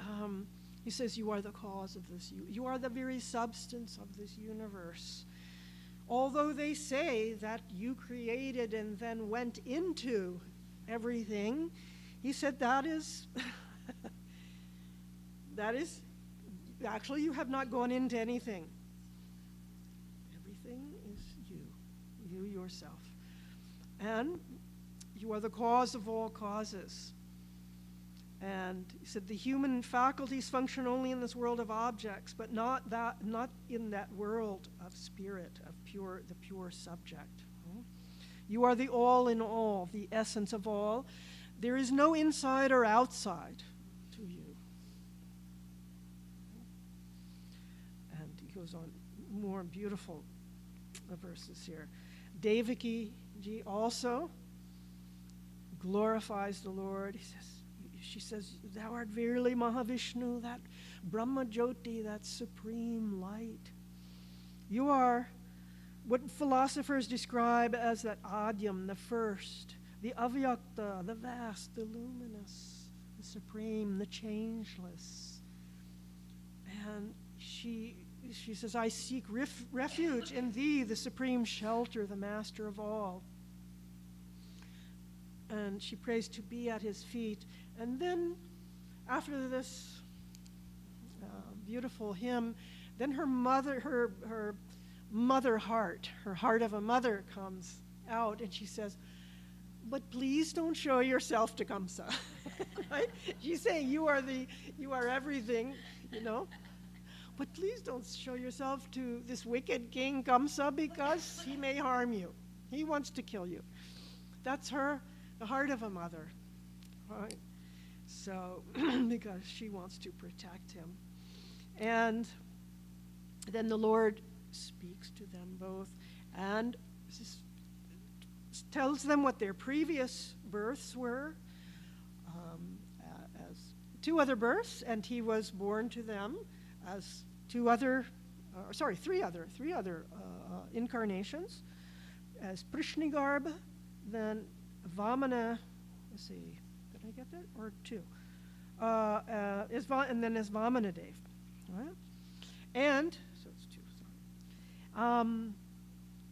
he says, you are the cause of this. You are the very substance of this universe. Although they say that you created and then went into everything, he said that is, actually you have not gone into anything. Everything is you yourself. And you are the cause of all causes. And he said the human faculties function only in this world of objects, but not in that world of spirit, of the pure subject. You are the all in all, the essence of all. There is no inside or outside to you. And he goes on more beautiful verses here. Devaki ji also glorifies the Lord. She says, thou art verily Mahavishnu, that Brahma Jyoti, that supreme light. You are what philosophers describe as that Adyam, the first, the Avyakta, the vast, the luminous, the supreme, the changeless. And she says, I seek refuge in thee, the supreme shelter, the master of all. And she prays to be at his feet. And then, after this beautiful hymn, then her mother heart, her heart of a mother comes out, and she says, but please don't show yourself to Kamsa. Right? She's saying, you are everything, but please don't show yourself to this wicked king Kamsa, because he may harm you. He wants to kill you. That's the heart of a mother, right? So, because she wants to protect him. And then the Lord speaks to them both and tells them what their previous births were, as three other incarnations, as Prishnigarbha, then Vamana, let's see, did I get that? Or two. And then as Vamanadev. Right? And, so it's two, sorry.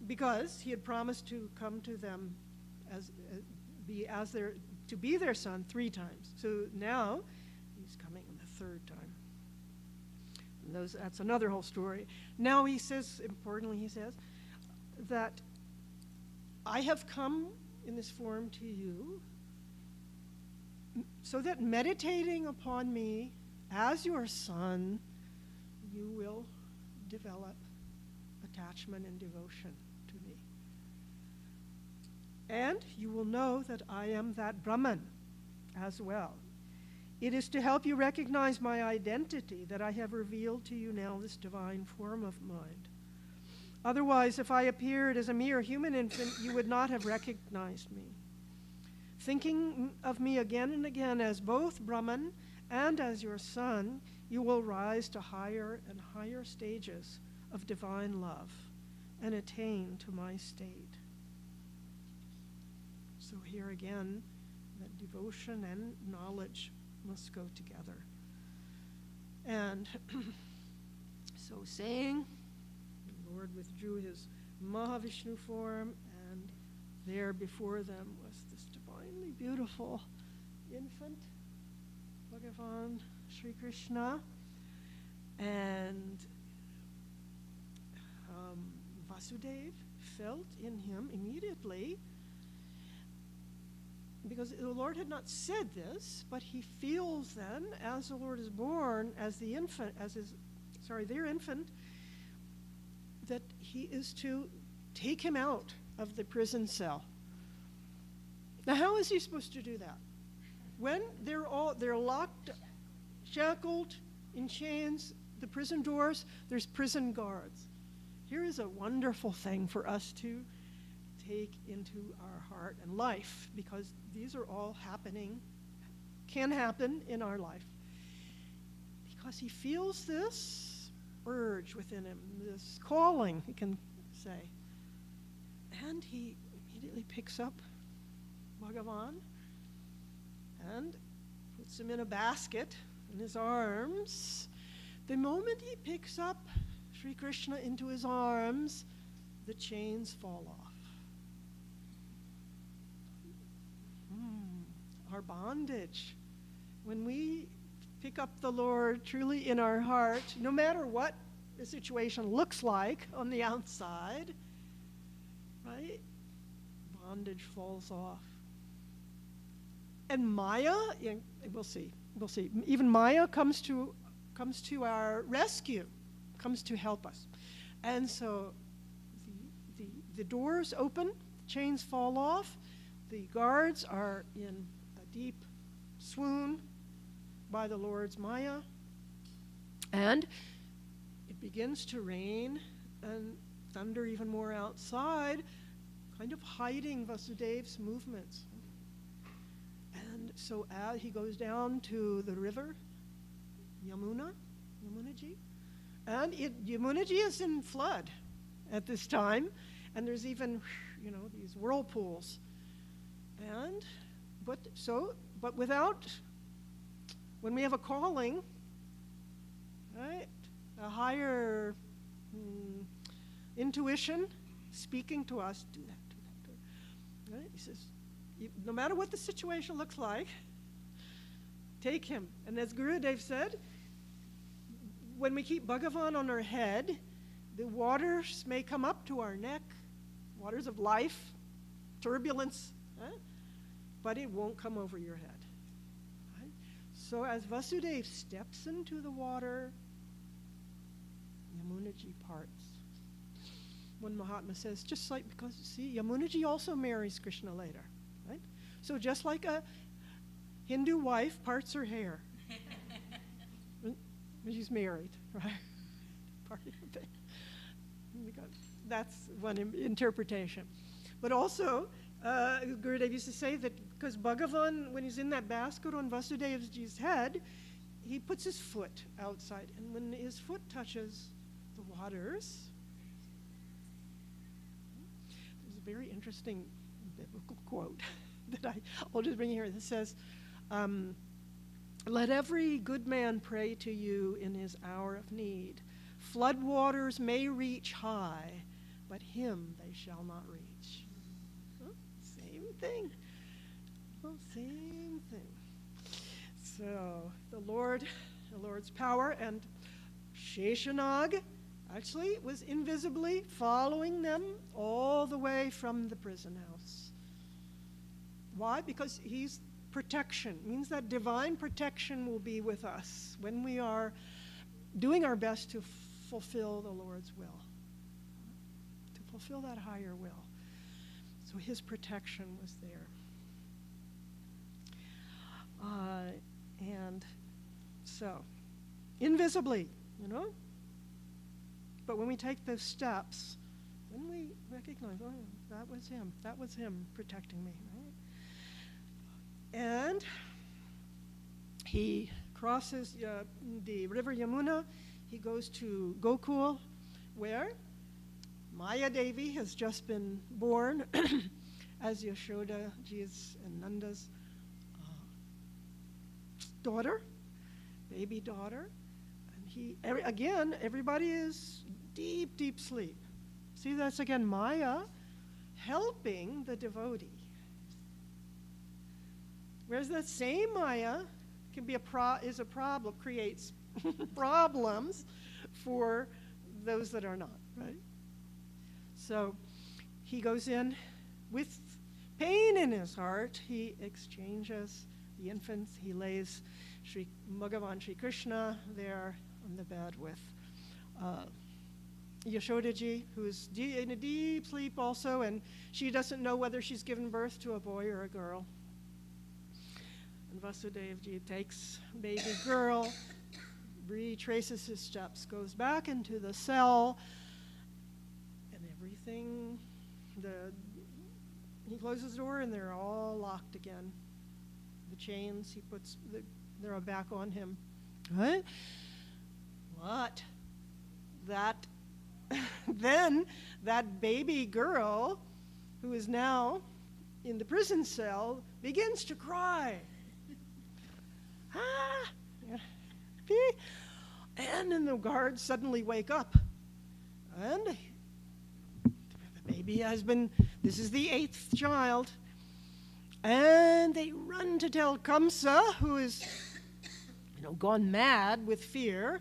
Because he had promised to come to them to be their son 3 times. So now he's coming the 3rd time. And that's another whole story. Now he says, importantly he says, that I have come in this form to you so that meditating upon me as your son, you will develop attachment and devotion to me. And you will know that I am that Brahman as well. It is to help you recognize my identity that I have revealed to you now this divine form of mind. Otherwise, if I appeared as a mere human infant, you would not have recognized me. Thinking of me again and again as both Brahman and as your son, you will rise to higher and higher stages of divine love and attain to my state. So here again, that devotion and knowledge must go together. And so saying, the Lord withdrew his Mahavishnu form, and there before them was this divinely beautiful infant, Bhagavan Sri Krishna, and Vasudev felt in him immediately, because the Lord had not said this, but he feels then, as the Lord is born, as the infant, their infant, that he is to take him out of the prison cell. Now, how is he supposed to do that? When they're locked, shackled, in chains, the prison doors, there's prison guards. Here is a wonderful thing for us to take into our heart and life, because these are all happening, can happen in our life. Because he feels this urge within him, this calling, he can say. And he immediately picks up Bhagavan and puts him in a basket in his arms. The moment he picks up Sri Krishna into his arms, the chains fall off. Our bondage. When we pick up the Lord truly in our heart, no matter what the situation looks like on the outside, right? Bondage falls off. And Maya, we'll see. Even Maya comes to our rescue, comes to help us. And so the doors open, chains fall off, the guards are in a deep swoon by the Lord's Maya, and it begins to rain and thunder even more outside, kind of hiding Vasudev's movements. And so as he goes down to the river, Yamunaji, and Yamunaji is in flood at this time, and there's even, these whirlpools. But without, when we have a calling, right, a higher intuition speaking to us, do that. Right? He says, no matter what the situation looks like, take him. And as Gurudev said, when we keep Bhagavan on our head, the waters may come up to our neck, waters of life, turbulence, but it won't come over your head. Right? So as Vasudev steps into the water, Yamunaji parts. One Mahatma says, just like, because see, Yamunaji also marries Krishna later, right? So just like a Hindu wife parts her hair when she's married, right? Part of the thing. That's one interpretation. But also, Gurudev used to say that because Bhagavan, when he's in that basket on Vasudevji's head, he puts his foot outside. And when his foot touches the waters, there's a very interesting biblical quote that I'll just bring here that says, let every good man pray to you in his hour of need. Flood waters may reach high, but him they shall not reach. Same thing. Well, same thing. So the Lord's power, and Sheshanag actually was invisibly following them all the way from the prison house. Why? Because he's protection. It means that divine protection will be with us when we are doing our best to fulfill the Lord's will, to fulfill that higher will. So his protection was there. And so, invisibly, but when we take those steps, then we recognize, oh, that was him protecting me, right? And he crosses the river Yamuna. He goes to Gokul, where Maya Devi has just been born as Yashodaji's and Nanda's daughter, baby daughter. And everybody is deep, deep sleep. See, that's again Maya helping the devotee. Whereas that same Maya can be creates problems for those that are not, right? So he goes in with pain in his heart. He exchanges the infants. He lays Bhagavan Sri Krishna there on the bed with Yashodaji, who's in a deep sleep also, and she doesn't know whether she's given birth to a boy or a girl. And Vasudevji takes baby girl, retraces his steps, goes back into the cell, and everything, he closes the door and they're all locked again. The chains, he puts, they're back on him. Right? What? That, then that baby girl, who is now in the prison cell, begins to cry. Ah! And then the guards suddenly wake up. And the baby has been, this is the 8th child. And they run to tell Kamsa, who is, gone mad with fear.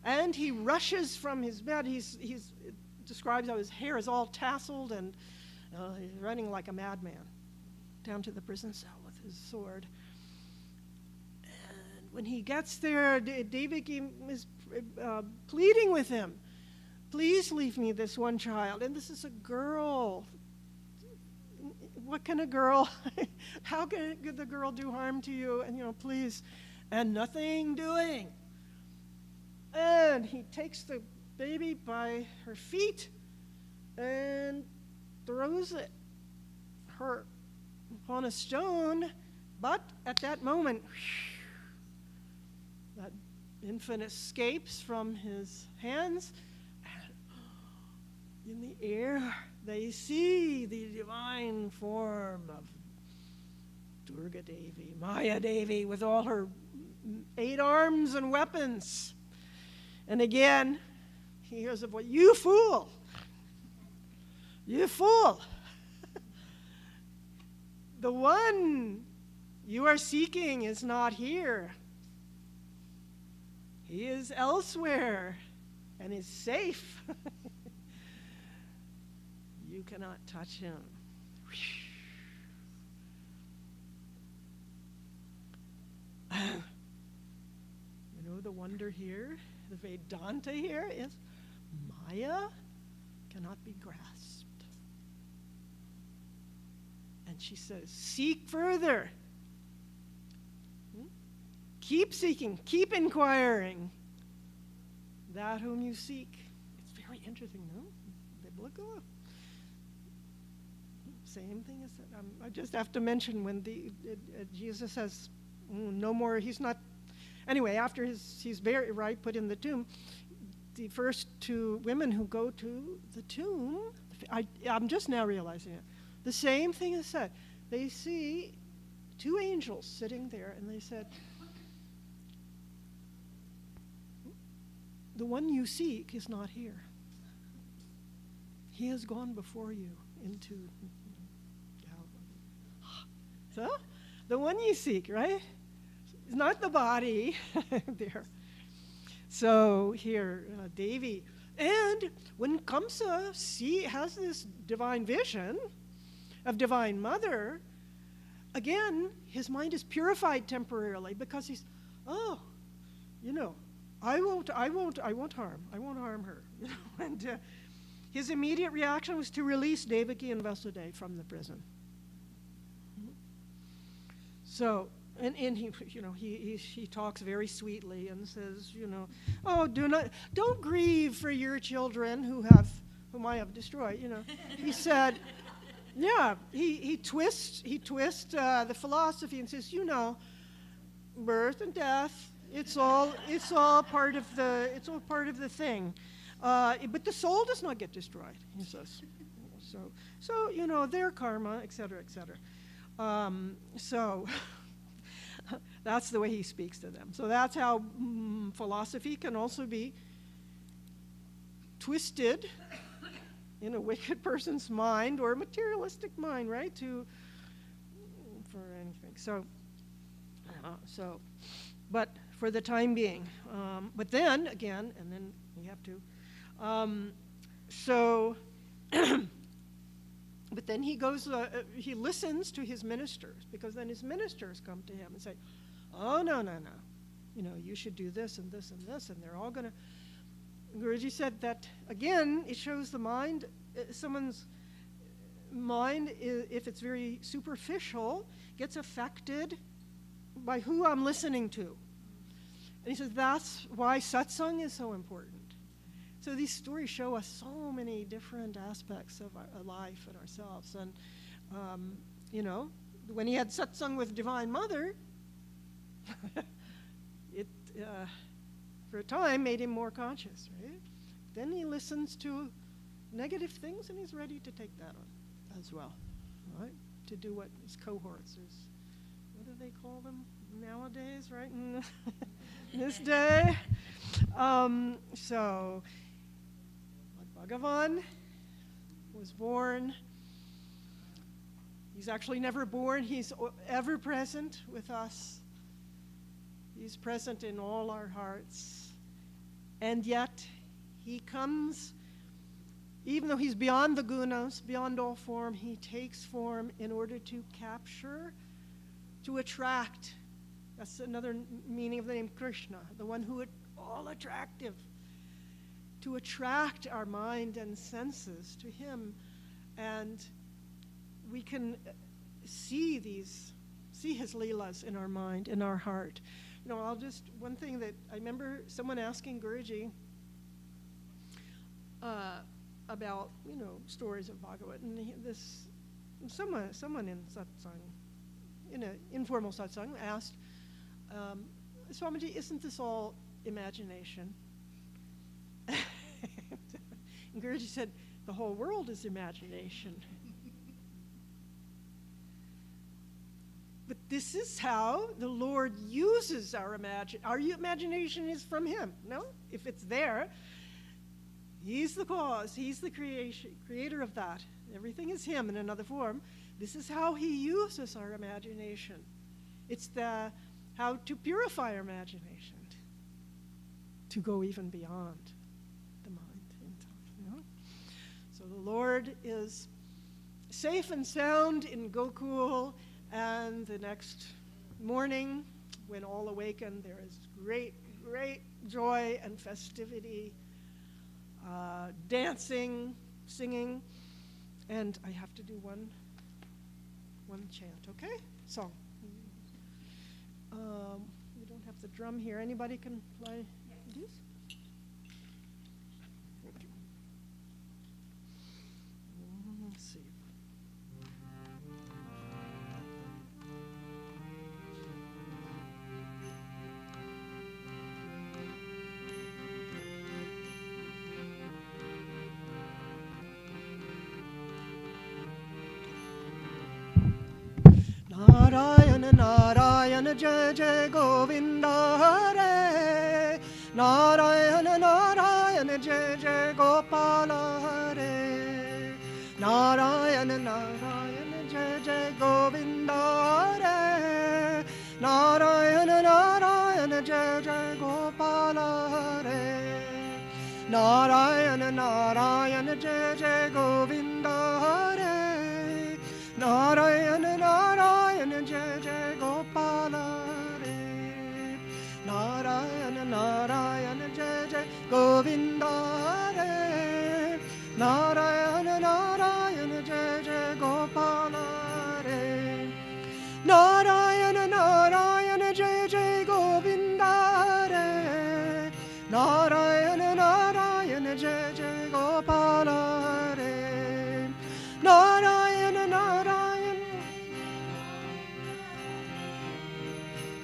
And he rushes from his bed. He's describes how his hair is all tasseled and he's running like a madman down to the prison cell with his sword. And when he gets there, Devaki is pleading with him, please leave me this one child. And this is a girl. What can a girl, how can the girl do harm to you? And, please. And nothing doing. And he takes the baby by her feet and throws her upon a stone. But at that moment, that infant escapes from his hands. And in the air, they see the divine form of Durga Devi, Maya Devi, with all her 8 arms and weapons. And again, he hears a voice, you fool! You fool! The one you are seeking is not here. He is elsewhere and is safe. You cannot touch him. The wonder here, the Vedanta here is Maya cannot be grasped. And she says, seek further. Keep seeking, keep inquiring. That whom you seek. It's very interesting, no? Biblical. Same thing as that. I just have to mention when Jesus says, no more, he's not. Anyway, after he's buried, right, put in the tomb, the first 2 women who go to the tomb, I'm just now realizing it, the same thing is said. They see 2 angels sitting there, and they said, the one you seek is not here. He has gone before you into Galilee. So, the one you seek, right? It's not the body there. So here, Devi. And when Kamsa has this divine vision of Divine Mother, again, his mind is purified temporarily because he's, I won't harm her. And his immediate reaction was to release Devaki and Vasudeva from the prison. So, and he talks very sweetly and says, don't grieve for your children whom I have destroyed. He said, he twists the philosophy and says, birth and death, it's all part of the thing, but the soul does not get destroyed. He says, so their karma, etc., etc. So. That's the way he speaks to them. So that's how philosophy can also be twisted in a wicked person's mind or a materialistic mind, right? For anything. So, but for the time being. But then again, and then we have to. But then he goes. He listens to his ministers, because then his ministers come to him and say, "Oh no! You should do this and this and this," and they're all going to. Guruji said that again. It shows the mind. Someone's mind, if it's very superficial, gets affected by who I'm listening to. And he says that's why satsang is so important. So these stories show us so many different aspects of our life and ourselves. And When he had satsang with Divine Mother, it, for a time, made him more conscious, right? Then he listens to negative things, and he's ready to take that on as well, right? To do what his cohorts is. What do they call them nowadays, right? In this day. So, Bhagavan was born. He's actually never born. He's ever present with us. He's present in all our hearts. And yet, he comes, even though he's beyond the gunas, beyond all form, he takes form in order to capture, to attract. That's another meaning of the name Krishna, the one who is all attractive. To attract our mind and senses to him. And we can see his leelas in our mind, in our heart. One thing that I remember someone asking Guruji about, stories of Bhagavad, and someone in satsang, in an informal satsang, asked, Swamiji, isn't this all imagination? And Guruji said, the whole world is imagination. But this is how the Lord uses our imagination. Our imagination is from him, no? If it's there, he's the cause. He's the creator of that. Everything is him in another form. This is how he uses our imagination. It's how to purify our imagination, to go even beyond the mind. So the Lord is safe and sound in Gokul. And the next morning, when all awaken, there is great, great joy and festivity, dancing, singing. And I have to do one chant, okay? Song. We don't have the drum here. Anybody can play this? Thank you. Let's see. Narayana, Narayana, Jai Jai Govinda Hare. Narayana, Narayana, Jai Jai Gopala Hare. Narayana, Narayana, Jai Jai Govinda Hare. Narayana, Narayana, Jai Jai Gopala Hare. Narayana, Narayana, Jai Jai Govinda Hare. Narayana, Narayana, Jai Jai Gopala Hare. Narayana, Narayana, Jai Jai Govinda Hare. Narayana, Narayana, Jai Jai Gopala Hare. Narayana, Narayana, Jai Jai Govinda Hare. Narayana, Narayana, Jai Jai Gopala Hare. Narayana, Narayana,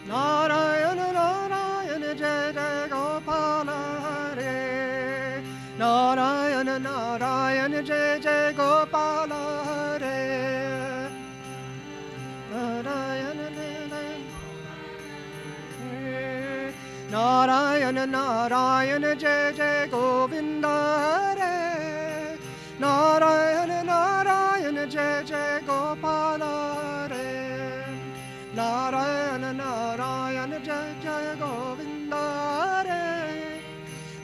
Narayana, Narayana, Jai Jai Gopala Hare. Narayana, Narayana, Jai Jai Gopala Hare. Narayana, Narayana, Narayana, Jai Jai Govinda Hare. Narayana, Narayana, Jai Jai Gopala Hare. Narayana, Narayana, Jai Jai Govinda Hare.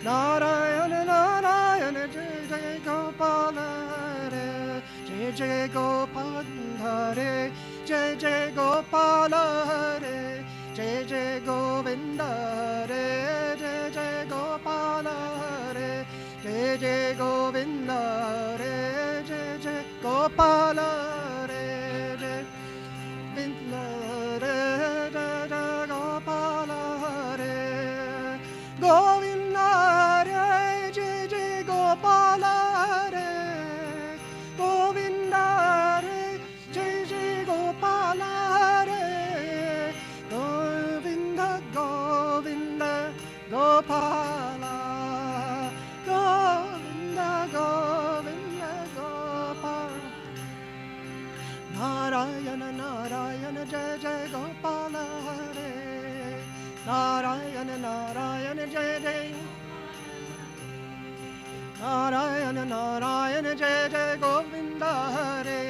Narayana, Narayana, Jai Jai Gopala Hare. Jai Jai Gopala Hare. Jai Jai Gopala Hare. Jai Jai Govinda Hare. Jai Jai Gopala Hare. Jai Jai Govinda Hare. Jai Jai Gopala Hare. Jai Govinda Hare. Jai Jai Gopala Gopala, Govinda, Govinda, Gopala. Narayana, Narayana, Jai Jai Gopala Hare. Narayana, Narayana, Jai Jai. Narayana, Narayana, Jai Jai Govinda Hare.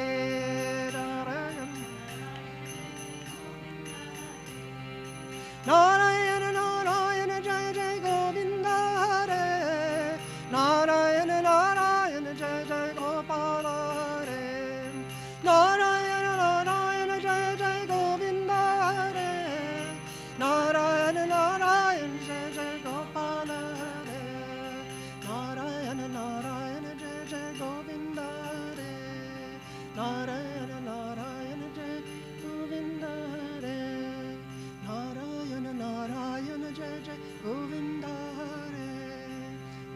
Narayana, Narayana, Narayana, Jai Jai Govinda Hare. Narayana, Narayana, Jai Jai Gopala Hare. Narayana, Narayana, Jai Jai Govinda Hare. Narayana, Narayana, Jai Jai Gopala Hare. Narayana, Narayana, Jai Jai Govinda Hare. Narayana, Narayana, Jai Govinda Hare. Narayana, Narayana, Jai Jai Govinda Hare.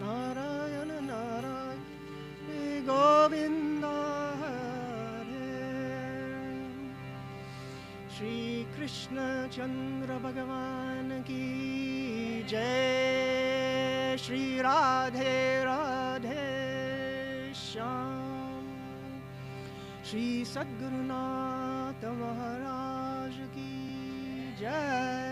Narayana, Narayana, Govinda Hare. Shri Krishna Chandra Bhagavan ki Jai. Shri Radhe Radhe Shyam. Shri Sadgurunath Maharaj ki Jai.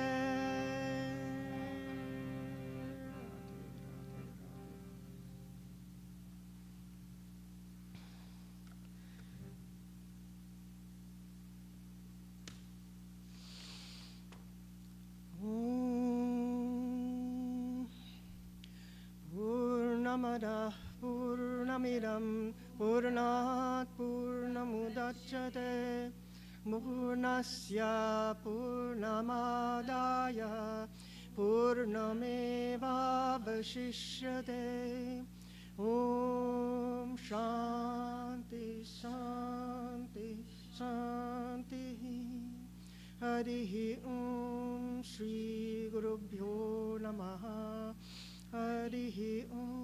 Purnamada Purnamidam Purnat Purnamudachyate Purnasya Purnamadaya Purnamevavashishyate. Om Shanti Shanti Shanti. Harihi Om Shri Gurubhyo Namaha. Harihi Om.